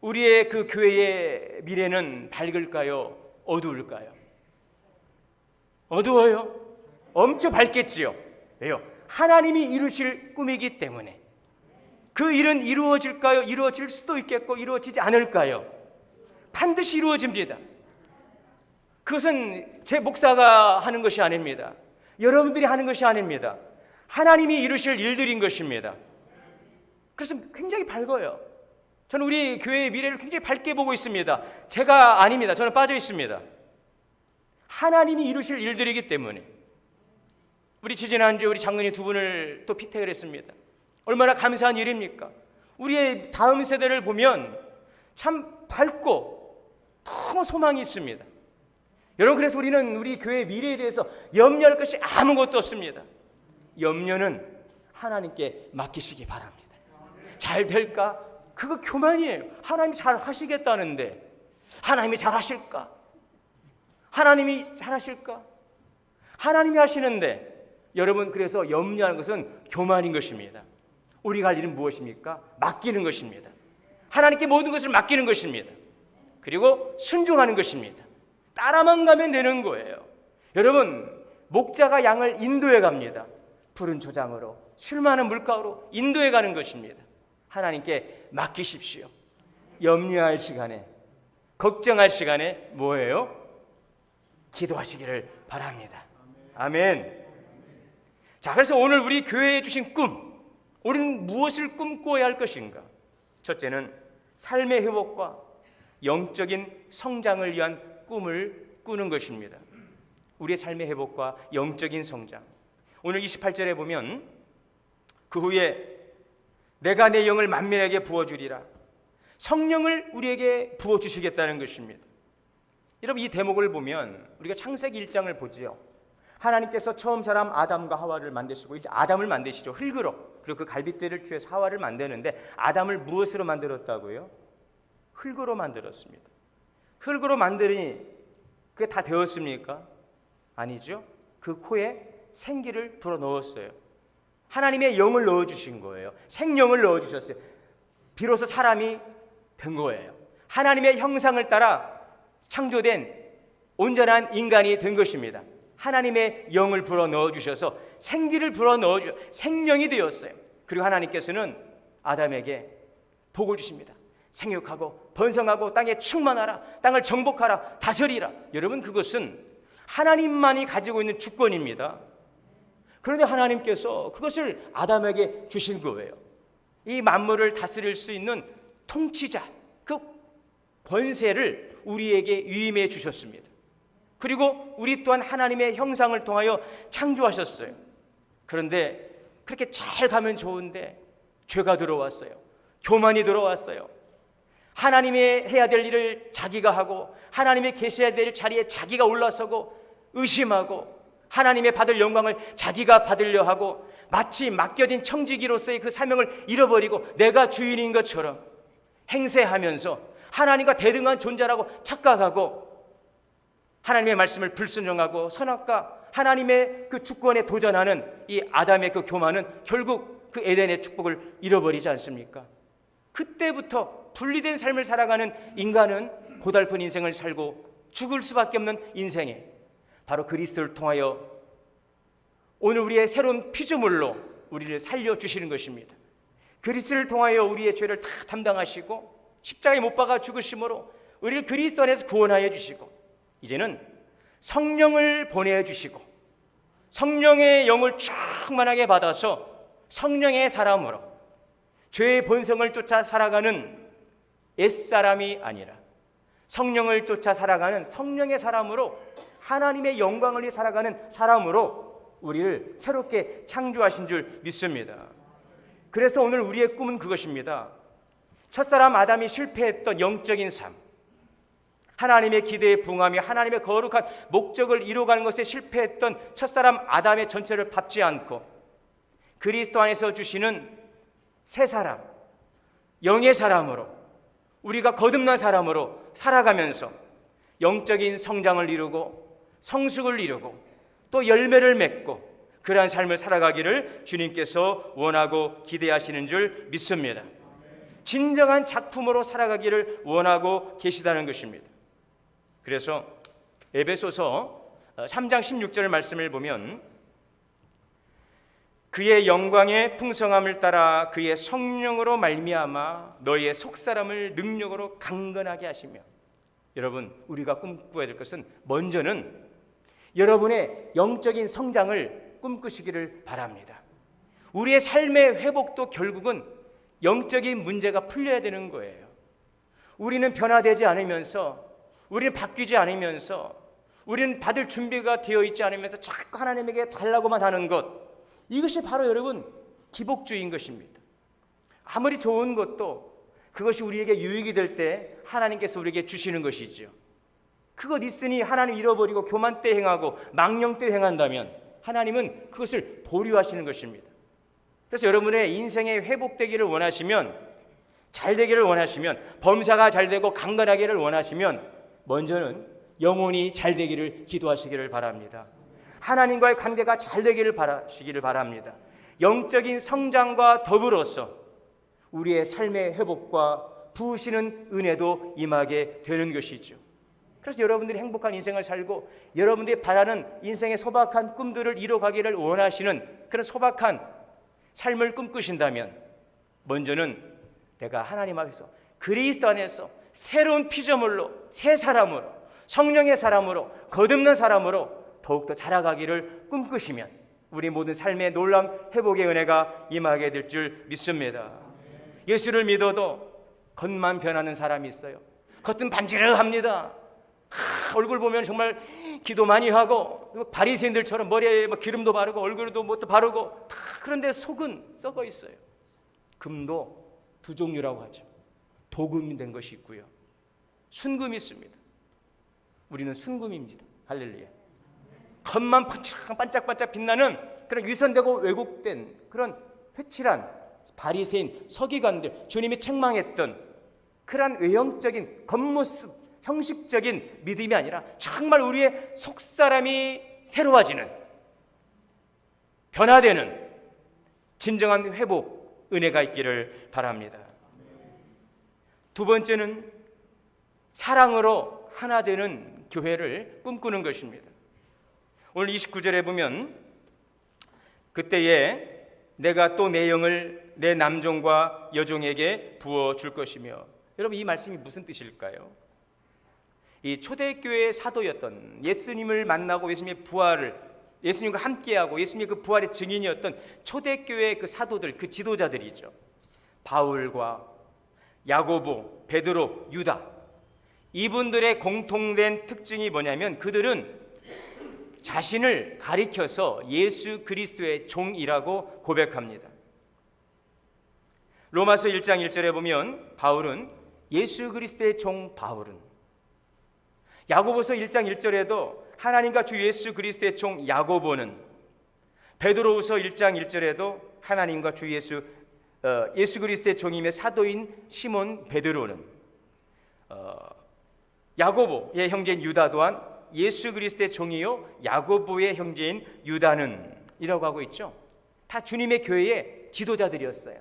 우리의 그 교회의 미래는 밝을까요? 어두울까요? 어두워요. 엄청 밝겠지요. 왜요? 하나님이 이루실 꿈이기 때문에. 그 일은 이루어질까요? 이루어질 수도 있겠고 이루어지지 않을까요? 반드시 이루어집니다. 그것은 제 목사가 하는 것이 아닙니다. 여러분들이 하는 것이 아닙니다. 하나님이 이루실 일들인 것입니다. 그래서 굉장히 밝아요. 저는 우리 교회의 미래를 굉장히 밝게 보고 있습니다. 제가 아닙니다. 저는 빠져 있습니다. 하나님이 이루실 일들이기 때문에. 우리 지지난주에 우리 장로님 두 분을 또 피택을 했습니다. 얼마나 감사한 일입니까? 우리의 다음 세대를 보면 참 밝고 너무 소망이 있습니다. 여러분, 그래서 우리는 우리 교회의 미래에 대해서 염려할 것이 아무것도 없습니다. 염려는 하나님께 맡기시기 바랍니다. 잘 될까? 그거 교만이에요. 하나님이 잘 하시겠다는데 하나님이 잘 하실까? 하나님이 잘 하실까? 하나님이 하시는데, 여러분, 그래서 염려하는 것은 교만인 것입니다. 우리가 할 일은 무엇입니까? 맡기는 것입니다. 하나님께 모든 것을 맡기는 것입니다. 그리고 순종하는 것입니다. 따라만 가면 되는 거예요. 여러분, 목자가 양을 인도해 갑니다. 푸른 초장으로, 쉴 만한 물가로 인도해 가는 것입니다. 하나님께 맡기십시오. 염려할 시간에, 걱정할 시간에 뭐예요? 기도하시기를 바랍니다. 아멘. 자, 그래서 오늘 우리 교회에 주신 꿈, 우리는 무엇을 꿈꿔야 할 것인가? 첫째는 삶의 회복과 영적인 성장을 위한 꿈을 꾸는 것입니다. 우리의 삶의 회복과 영적인 성장. 오늘 28절에 보면 그 후에 내가 내 영을 만민에게 부어주리라. 성령을 우리에게 부어주시겠다는 것입니다. 여러분, 이 대목을 보면 우리가 창세기 1장을 보지요. 하나님께서 처음 사람 아담과 하와를 만드시고 이제 아담을 만드시죠. 흙으로. 그리고 그 갈빗대를 취해서 하와를 만드는데 아담을 무엇으로 만들었다고요? 흙으로 만들었습니다. 흙으로 만드니 그게 다 되었습니까? 아니죠. 그 코에 생기를 불어넣었어요. 하나님의 영을 넣어주신 거예요. 생명을 넣어주셨어요. 비로소 사람이 된 거예요. 하나님의 형상을 따라 창조된 온전한 인간이 된 것입니다. 하나님의 영을 불어넣어 주셔서 생기를 불어넣어 주셔서 생명이 되었어요. 그리고 하나님께서는 아담에게 복을 주십니다. 생육하고 번성하고 땅에 충만하라, 땅을 정복하라, 다스리라. 여러분, 그것은 하나님만이 가지고 있는 주권입니다. 그런데 하나님께서 그것을 아담에게 주신 거예요. 이 만물을 다스릴 수 있는 통치자, 그 권세를 우리에게 위임해 주셨습니다. 그리고 우리 또한 하나님의 형상을 통하여 창조하셨어요. 그런데 그렇게 잘 가면 좋은데 죄가 들어왔어요. 교만이 들어왔어요. 하나님이 해야 될 일을 자기가 하고 하나님이 계셔야 될 자리에 자기가 올라서고 의심하고 하나님의 받을 영광을 자기가 받으려 하고 마치 맡겨진 청지기로서의 그 사명을 잃어버리고 내가 주인인 것처럼 행세하면서 하나님과 대등한 존재라고 착각하고 하나님의 말씀을 불순종하고 선악과 하나님의 그 주권에 도전하는 이 아담의 그 교만은 결국 그 에덴의 축복을 잃어버리지 않습니까? 그때부터 분리된 삶을 살아가는 인간은 고달픈 인생을 살고 죽을 수밖에 없는 인생에 바로 그리스도를 통하여 오늘 우리의 새로운 피조물로 우리를 살려주시는 것입니다. 그리스도를 통하여 우리의 죄를 다 담당하시고 십자가에 못 박아 죽으심으로 우리를 그리스도 안에서 구원하여 주시고 이제는 성령을 보내주시고 성령의 영을 충만하게 받아서 성령의 사람으로 죄의 본성을 쫓아 살아가는 옛사람이 아니라 성령을 쫓아 살아가는 성령의 사람으로 하나님의 영광을 위해 살아가는 사람으로 우리를 새롭게 창조하신 줄 믿습니다. 그래서 오늘 우리의 꿈은 그것입니다. 첫사람 아담이 실패했던 영적인 삶, 하나님의 기대에 부응하며 하나님의 거룩한 목적을 이루어가는 것에 실패했던 첫사람 아담의 전체를 밟지 않고 그리스도 안에서 주시는 새 사람, 영의 사람으로 우리가 거듭난 사람으로 살아가면서 영적인 성장을 이루고 성숙을 이루고 또 열매를 맺고 그러한 삶을 살아가기를 주님께서 원하고 기대하시는 줄 믿습니다. 진정한 작품으로 살아가기를 원하고 계시다는 것입니다. 그래서 에베소서 3장 16절 말씀을 보면 그의 영광의 풍성함을 따라 그의 성령으로 말미암아 너희의 속사람을 능력으로 강건하게 하시며, 여러분, 우리가 꿈꿔야 될 것은 먼저는 여러분의 영적인 성장을 꿈꾸시기를 바랍니다. 우리의 삶의 회복도 결국은 영적인 문제가 풀려야 되는 거예요. 우리는 변화되지 않으면서, 우리는 바뀌지 않으면서, 우리는 받을 준비가 되어 있지 않으면서 자꾸 하나님에게 달라고만 하는 것, 이것이 바로 여러분 기복주의인 것입니다. 아무리 좋은 것도 그것이 우리에게 유익이 될 때 하나님께서 우리에게 주시는 것이지요. 그것 있으니 하나님 잃어버리고 교만 때 행하고 망령 때 행한다면 하나님은 그것을 보류하시는 것입니다. 그래서 여러분의 인생의 회복되기를 원하시면, 잘 되기를 원하시면, 범사가 잘 되고 강건하기를 원하시면 먼저는 영혼이 잘 되기를 기도하시기를 바랍니다. 하나님과의 관계가 잘 되기를 바라시기를 바랍니다. 영적인 성장과 더불어서 우리의 삶의 회복과 부으시는 은혜도 임하게 되는 것이죠. 그래서 여러분들이 행복한 인생을 살고 여러분들이 바라는 인생의 소박한 꿈들을 이뤄가기를 원하시는 그런 소박한 삶을 꿈꾸신다면 먼저는 내가 하나님 앞에서 그리스도 안에서 새로운 피조물로, 새 사람으로, 성령의 사람으로, 거듭난 사람으로 더욱더 자라가기를 꿈꾸시면 우리 모든 삶의 놀라운 회복의 은혜가 임하게 될 줄 믿습니다. 예수를 믿어도 겉만 변하는 사람이 있어요. 겉은 반지르합니다. 얼굴 보면 정말 기도 많이 하고 바리새인들처럼 머리에 기름도 바르고 얼굴에도 뭣도 바르고 그런데 속은 썩어 있어요. 금도 두 종류라고 하죠. 복음이 된 것이 있고요. 순금이 있습니다. 우리는 순금입니다. 할렐루야. 겉만 반짝반짝 빛나는 그런 위선되고 왜곡된 그런 회칠한 바리새인 서기관들, 주님이 책망했던 그러한 외형적인 겉모습, 형식적인 믿음이 아니라 정말 우리의 속사람이 새로워지는, 변화되는 진정한 회복, 은혜가 있기를 바랍니다. 두 번째는 사랑으로 하나 되는 교회를 꿈꾸는 것입니다. 오늘 29절에 보면 그때에 내가 또 내 영을 내 남종과 여종에게 부어줄 것이며, 여러분 이 말씀이 무슨 뜻일까요? 이 초대교회의 사도였던, 예수님을 만나고 예수님의 부활을, 예수님과 함께하고 예수님의 그 부활의 증인이었던 초대교회의 그 사도들, 그 지도자들이죠. 바울과 야고보, 베드로, 유다, 이분들의 공통된 특징이 뭐냐면 그들은 자신을 가리켜서 예수 그리스도의 종이라고 고백합니다. 로마서 1장 1절에 보면 바울은 예수 그리스도의 종 바울은, 야고보서 1장 1절에도 하나님과 주 예수 그리스도의 종 야고보는, 베드로후서 1장 1절에도 하나님과 주 예수 그리스도의 종임의 사도인 시몬 베드로는, 야고보의 형제인 유다 또한 예수 그리스도의 종이요 야고보의 형제인 유다는 이라고 하고 있죠. 다 주님의 교회의 지도자들이었어요.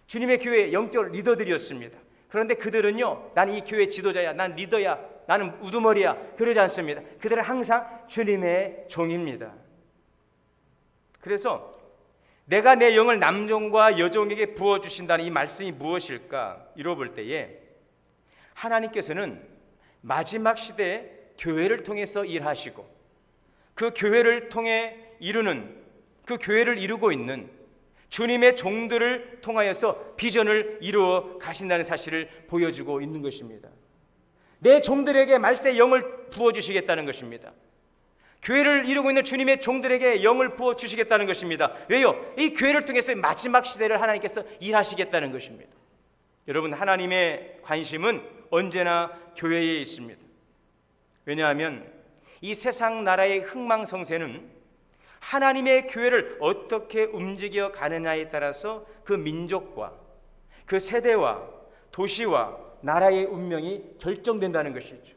주님의 교회의 영적 리더들이었습니다. 그런데 그들은요, 나는 이 교회 지도자야, 난 리더야, 나는 우두머리야, 그러지 않습니다. 그들은 항상 주님의 종입니다. 그래서 내가 내 영을 남종과 여종에게 부어주신다는 이 말씀이 무엇일까 이뤄볼 때에 하나님께서는 마지막 시대에 교회를 통해서 일하시고 그 교회를 통해 이루는, 그 교회를 이루고 있는 주님의 종들을 통하여서 비전을 이루어 가신다는 사실을 보여주고 있는 것입니다. 내 종들에게 말세의 영을 부어주시겠다는 것입니다. 교회를 이루고 있는 주님의 종들에게 영을 부어주시겠다는 것입니다. 왜요? 이 교회를 통해서 마지막 시대를 하나님께서 일하시겠다는 것입니다. 여러분, 하나님의 관심은 언제나 교회에 있습니다. 왜냐하면 이 세상 나라의 흥망성쇠는 하나님의 교회를 어떻게 움직여 가느냐에 따라서 그 민족과 그 세대와 도시와 나라의 운명이 결정된다는 것이죠.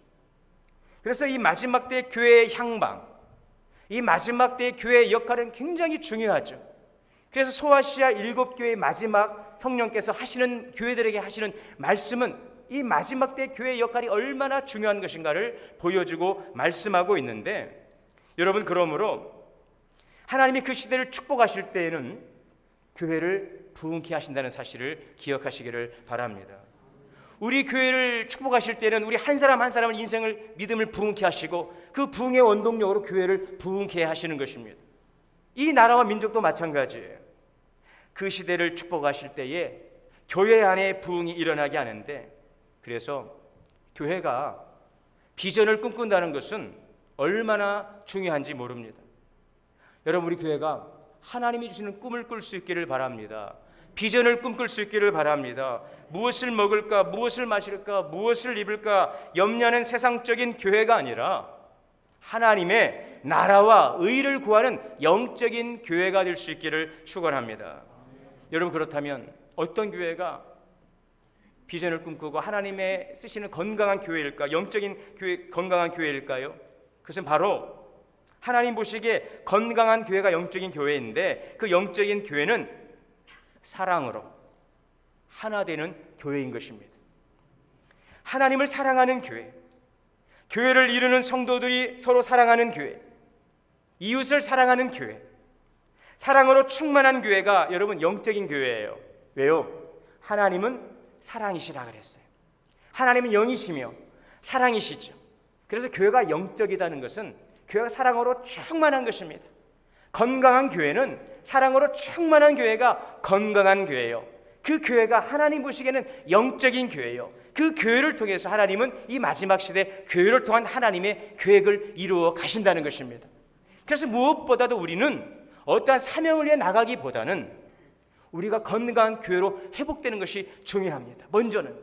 그래서 이 마지막 때의 교회의 향방, 이 마지막 때의 교회의 역할은 굉장히 중요하죠. 그래서 소아시아 7교회의 마지막 성령께서 하시는, 교회들에게 하시는 말씀은 이 마지막 때 교회의 역할이 얼마나 중요한 것인가를 보여주고 말씀하고 있는데, 여러분, 그러므로 하나님이 그 시대를 축복하실 때에는 교회를 부흥케 하신다는 사실을 기억하시기를 바랍니다. 우리 교회를 축복하실 때는 우리 한 사람 한 사람의 인생을, 믿음을 부흥케 하시고 그 부흥의 원동력으로 교회를 부흥케 하시는 것입니다. 이 나라와 민족도 마찬가지예요. 그 시대를 축복하실 때에 교회 안에 부흥이 일어나게 하는데, 그래서 교회가 비전을 꿈꾼다는 것은 얼마나 중요한지 모릅니다. 여러분, 우리 교회가 하나님이 주시는 꿈을 꿀 수 있기를 바랍니다. 비전을 꿈꿀 수 있기를 바랍니다. 무엇을 먹을까, 무엇을 마실까, 무엇을 입을까 염려하는 세상적인 교회가 아니라 하나님의 나라와 의를 구하는 영적인 교회가 될 수 있기를 축원합니다. 여러분, 그렇다면 어떤 교회가 비전을 꿈꾸고 하나님의 쓰시는 건강한 교회일까? 영적인 교회, 건강한 교회일까요? 그것은 바로 하나님 보시기에 건강한 교회가 영적인 교회인데, 그 영적인 교회는 사랑으로 하나 되는 교회인 것입니다. 하나님을 사랑하는 교회, 교회를 이루는 성도들이 서로 사랑하는 교회, 이웃을 사랑하는 교회, 사랑으로 충만한 교회가 여러분 영적인 교회예요. 왜요? 하나님은 사랑이시라 그랬어요. 하나님은 영이시며 사랑이시죠. 그래서 교회가 영적이라는 것은 교회가 사랑으로 충만한 것입니다. 건강한 교회는 사랑으로 충만한 교회가 건강한 교회예요. 그 교회가 하나님 보시기에는 영적인 교회예요. 그 교회를 통해서 하나님은 이 마지막 시대 교회를 통한 하나님의 계획을 이루어 가신다는 것입니다. 그래서 무엇보다도 우리는 어떠한 사명을 위해 나가기보다는 우리가 건강한 교회로 회복되는 것이 중요합니다. 먼저는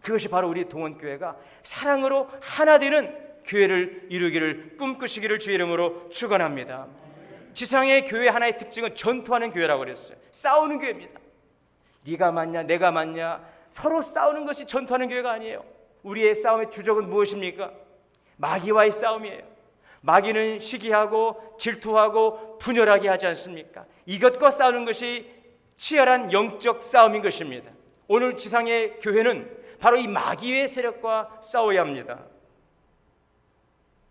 그것이 바로 우리 동원교회가 사랑으로 하나 되는 교회를 이루기를 꿈꾸시기를 주의 이름으로 축원합니다. 지상의 교회 하나의 특징은 전투하는 교회라고 그랬어요. 싸우는 교회입니다. 네가 맞냐 내가 맞냐 서로 싸우는 것이 전투하는 교회가 아니에요. 우리의 싸움의 주적은 무엇입니까? 마귀와의 싸움이에요. 마귀는 시기하고 질투하고 분열하게 하지 않습니까? 이것과 싸우는 것이 치열한 영적 싸움인 것입니다. 오늘 지상의 교회는 바로 이 마귀의 세력과 싸워야 합니다.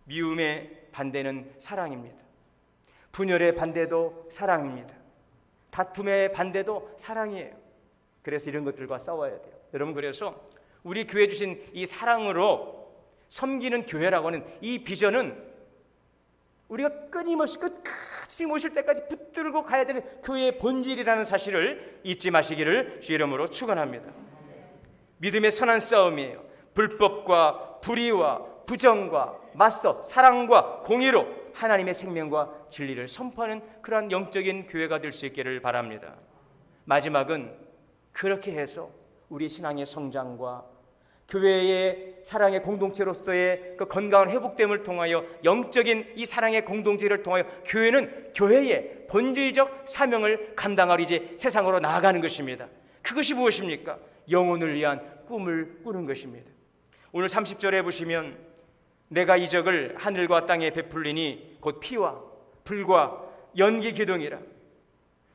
미움의 반대는 사랑입니다. 분열의 반대도 사랑입니다. 다툼의 반대도 사랑이에요. 그래서 이런 것들과 싸워야 돼요. 여러분, 그래서 우리 교회 주신 이 사랑으로 섬기는 교회라고 하는 이 비전은 우리가 끊임없이 끝까지 모실 때까지 붙들고 가야 되는 교회의 본질이라는 사실을 잊지 마시기를 주 이름으로 축원합니다. 믿음의 선한 싸움이에요. 불법과 불의와 부정과 맞서 사랑과 공의로 하나님의 생명과 진리를 선포하는 그러한 영적인 교회가 될 수 있기를 바랍니다. 마지막은 그렇게 해서 우리 신앙의 성장과 교회의 사랑의 공동체로서의 그 건강한 회복됨을 통하여 영적인 이 사랑의 공동체를 통하여 교회는 교회의 본질적 사명을 감당하러 이제 세상으로 나아가는 것입니다. 그것이 무엇입니까? 영혼을 위한 꿈을 꾸는 것입니다. 오늘 30절에 보시면 내가 이적을 하늘과 땅에 베풀리니 곧 피와 불과 연기 기둥이라.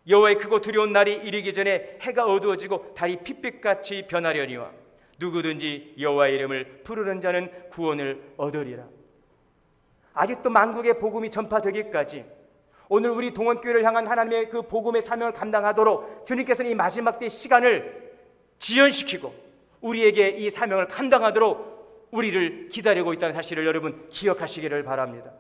여호와의 크고 두려운 날이 이르기 전에 해가 어두워지고 달이 핏빛같이 변하려니와 누구든지 여호와의 이름을 부르는 자는 구원을 얻으리라. 아직도 만국의 복음이 전파되기까지 오늘 우리 동원교회를 향한 하나님의 그 복음의 사명을 감당하도록 주님께서는 이 마지막 때의 시간을 지연시키고 우리에게 이 사명을 감당하도록 우리를 기다리고 있다는 사실을 여러분 기억하시기를 바랍니다.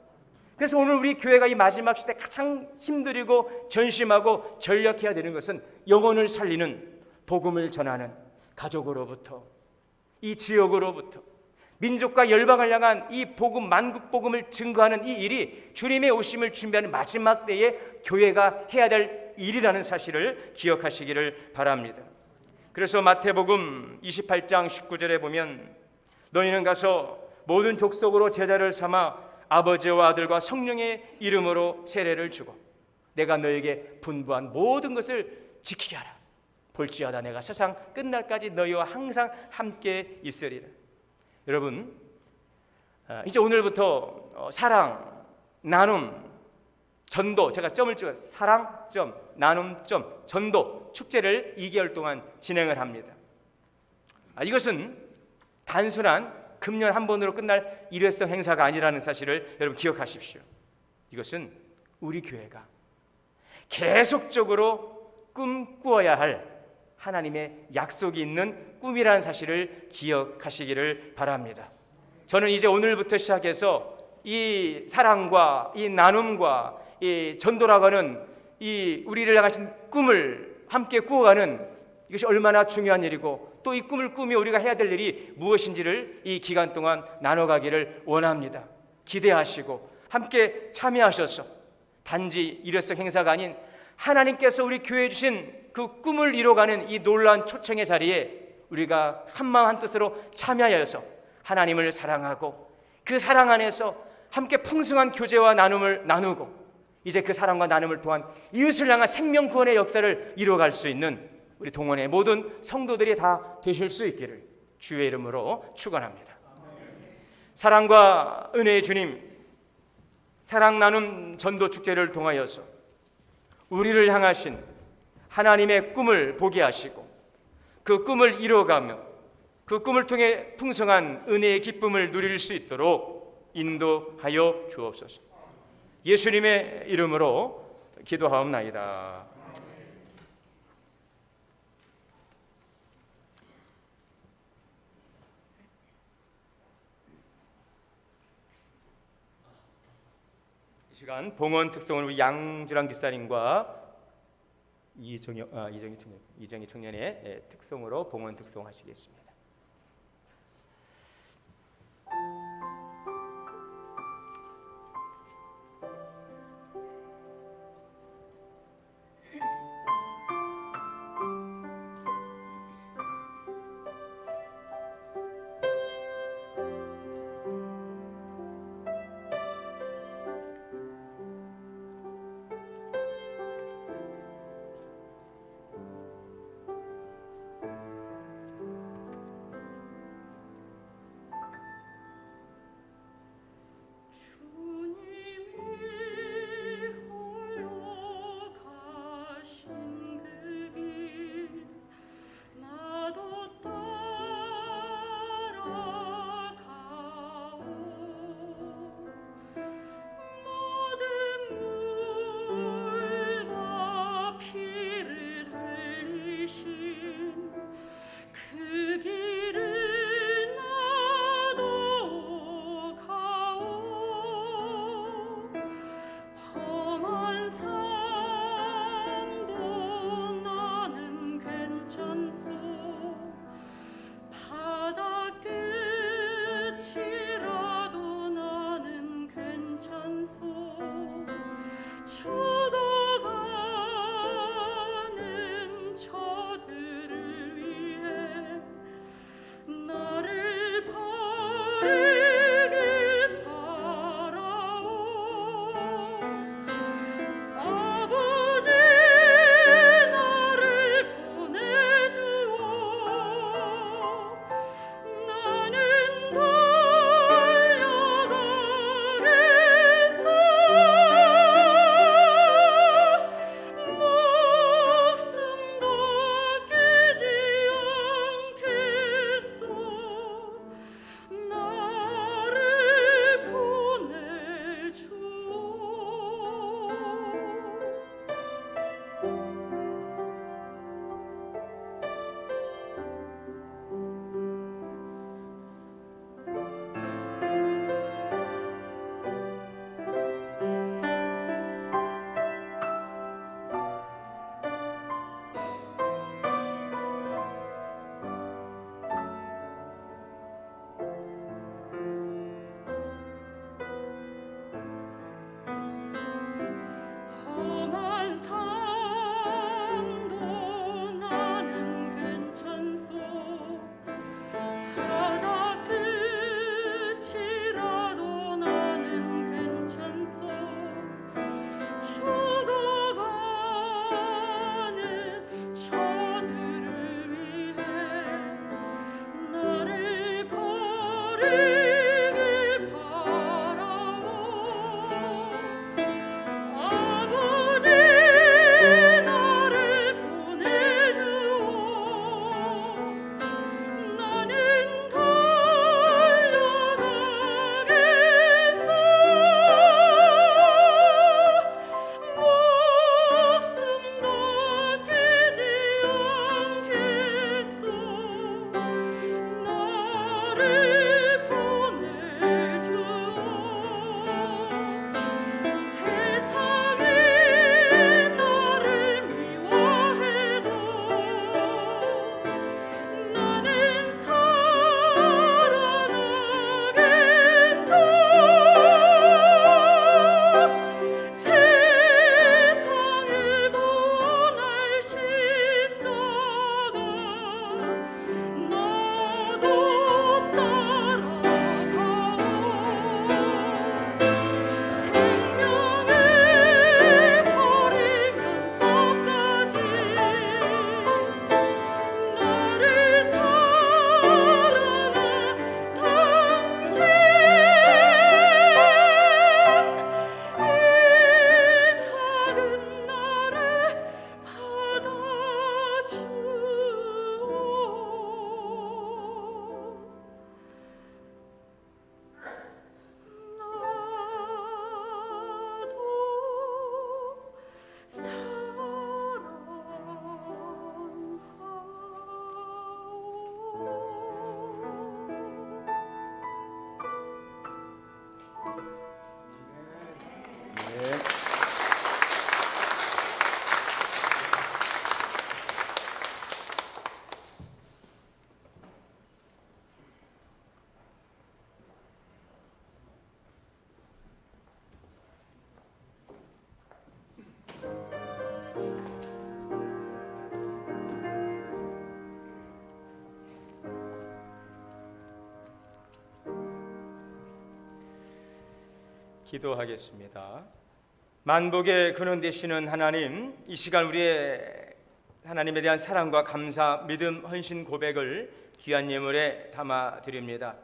그래서 오늘 우리 교회가 이 마지막 시대에 가장 힘들이고 전심하고 전력해야 되는 것은 영혼을 살리는 복음을 전하는 가족으로부터 이 지역으로부터 민족과 열방을 향한 이 복음, 만국 복음을 증거하는 이 일이 주님의 오심을 준비하는 마지막 때에 교회가 해야 될 일이라는 사실을 기억하시기를 바랍니다. 그래서 마태복음 28장 19절에 보면 너희는 가서 모든 족속으로 제자를 삼아 아버지와 아들과 성령의 이름으로 세례를 주고 내가 너에게 분부한 모든 것을 지키게 하라. 볼지어다 내가 세상 끝날까지 너희와 항상 함께 있으리라. 여러분, 이제 오늘부터 사랑, 나눔, 전도, 제가 점을 찍어요. 사랑, 점, 나눔, 점, 전도 축제를 2개월 동안 진행을 합니다. 이것은 단순한 금년 한 번으로 끝날 일회성 행사가 아니라는 사실을 여러분 기억하십시오. 이것은 우리 교회가 계속적으로 꿈꾸어야 할 하나님의 약속이 있는 꿈이라는 사실을 기억하시기를 바랍니다. 저는 이제 오늘부터 시작해서 이 사랑과 이 나눔과 이 전도라고 하는 이 우리를 향하신 꿈을 함께 꾸어가는 이것이 얼마나 중요한 일이고 또 이 꿈을 꾸며 우리가 해야 될 일이 무엇인지를 이 기간 동안 나눠가기를 원합니다. 기대하시고 함께 참여하셔서 단지 일회성 행사가 아닌 하나님께서 우리 교회에 주신 그 꿈을 이뤄가는 이 놀라운 초청의 자리에 우리가 한마음 한뜻으로 참여하여서 하나님을 사랑하고 그 사랑 안에서 함께 풍성한 교제와 나눔을 나누고 이제 그 사랑과 나눔을 통한 이웃을 향한 생명 구원의 역사를 이루어갈 수 있는 우리 동원의 모든 성도들이 다 되실 수 있기를 주의 이름으로 축원합니다. 사랑과 은혜의 주님, 사랑 나눔 전도 축제를 통하여서 우리를 향하신 하나님의 꿈을 보게 하시고 그 꿈을 이루어가며 그 꿈을 통해 풍성한 은혜의 기쁨을 누릴 수 있도록 인도하여 주옵소서. 예수님의 이름으로 기도하옵나이다. 이 시간 봉헌 특송을 우리 양주랑 집사님과 이정희 청년의 특송으로 봉헌 특송하시겠습니다. 기도하겠습니다. 만복의 근원 되시는 하나님, 이 시간 우리의 하나님에 대한 사랑과 감사, 믿음, 헌신 고백을 귀한 예물에 담아 드립니다.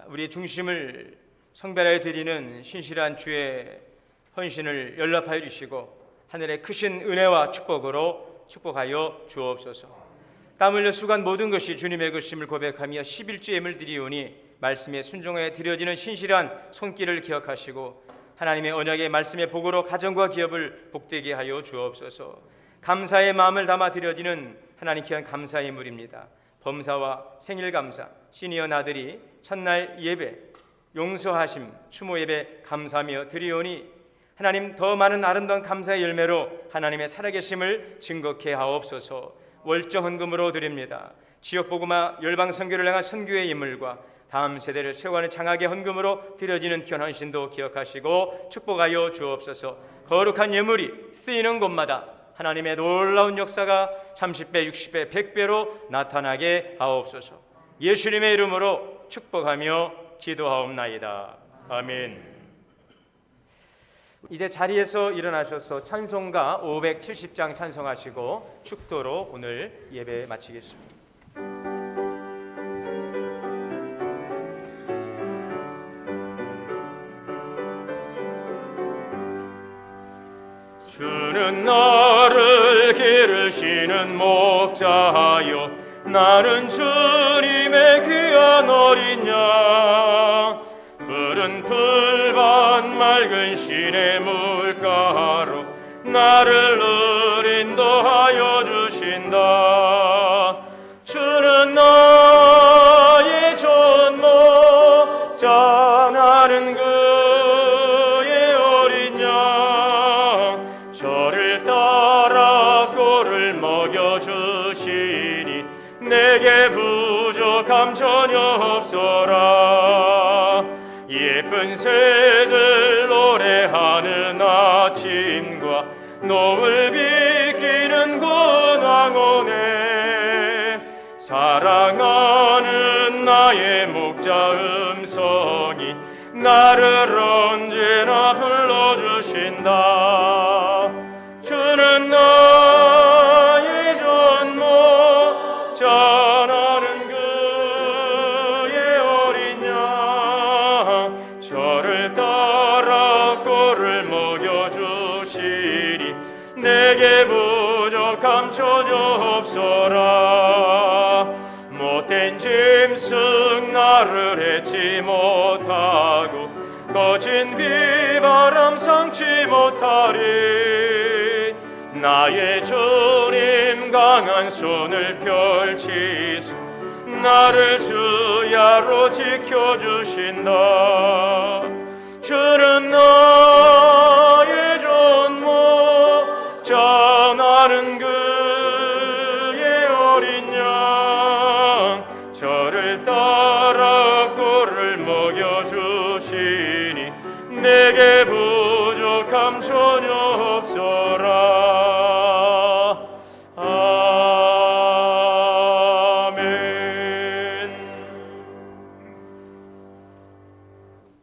우리의 중심을 성별하여 드리는 신실한 주의 헌신을 연락하여 주시고 하늘의 크신 은혜와 축복으로 축복하여 주옵소서. 땀 흘려 수고한 모든 것이 주님의 것임을 고백하며 11주 예물 드리오니 말씀에 순종해 드려지는 신실한 손길을 기억하시고 하나님의 언약의 말씀의 복으로 가정과 기업을 복되게 하여 주옵소서. 감사의 마음을 담아 드려지는 하나님 귀한 감사 예물입니다. 범사와 생일 감사, 시니어 나들이, 첫날 예배, 용서하심, 추모 예배 감사하며 드리오니 하나님 더 많은 아름다운 감사의 열매로 하나님의 살아계심을 증거케 하옵소서. 월정 헌금으로 드립니다. 지역 복음화 열방 선교를 향한 선교의 인물과 다음 세대를 세워가는 장학의 헌금으로 드려지는 귀한 헌신도 기억하시고 축복하여 주옵소서. 거룩한 예물이 쓰이는 곳마다 하나님의 놀라운 역사가 30배, 60배, 100배로 나타나게 하옵소서. 예수님의 이름으로 축복하며 기도하옵나이다. 아멘. 이제 자리에서 일어나셔서 찬송가 570장 찬송하시고 축도로 오늘 예배 마치겠습니다. 주는 나를 기르시는 목자여, 나는 주님의 귀한 어린 양. 푸른 풀밭 맑은 시내 물가로 나를 인도하여 주신다. 주는 나의 전목자, 나는 그의 어린 양. 저를 따라 꼴을 먹여주시니 내게 부족함 전혀 없소라. 예쁜 새들 노래하는 아침과 노을 비키는 고낭원에 사랑하는 나의 목자 음성이 나를 언제나 불러주신다. 주는 나의 전목자, 나는 그의 어린 양. 저를 따라 꼴을 먹여주시니 내게 부족함 전혀 없소라. 못된 짐승 나를 해치 못하고 거친 비바람 삼지 못하리. 나의 주님 강한 손을 펼치사 나를 주야로 지켜주신다. 주는 나의 전목자, 나는 그의 어린 양. 저를 따라 꼴을 먹여주시니 내게 부족함 전혀 없소라.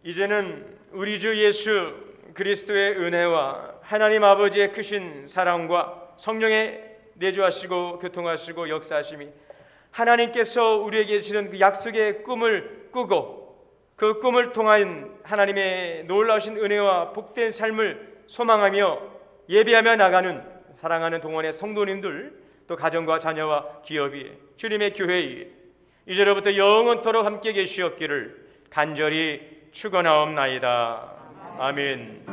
이제는 우리 주 예수 그리스도의 은혜와 하나님 아버지의 크신 사랑과 성령의 내주하시고 교통하시고 역사하심이 하나님께서 우리에게 주시는 그 약속의 꿈을 꾸고 그 꿈을 통한 하나님의 놀라우신 은혜와 복된 삶을 소망하며 예배하며 나가는 사랑하는 동원의 성도님들, 또 가정과 자녀와 기업이 주님의 교회에 이제로부터 영원토록 함께 계시옵기를 간절히 축원하옵나이다. 아멘.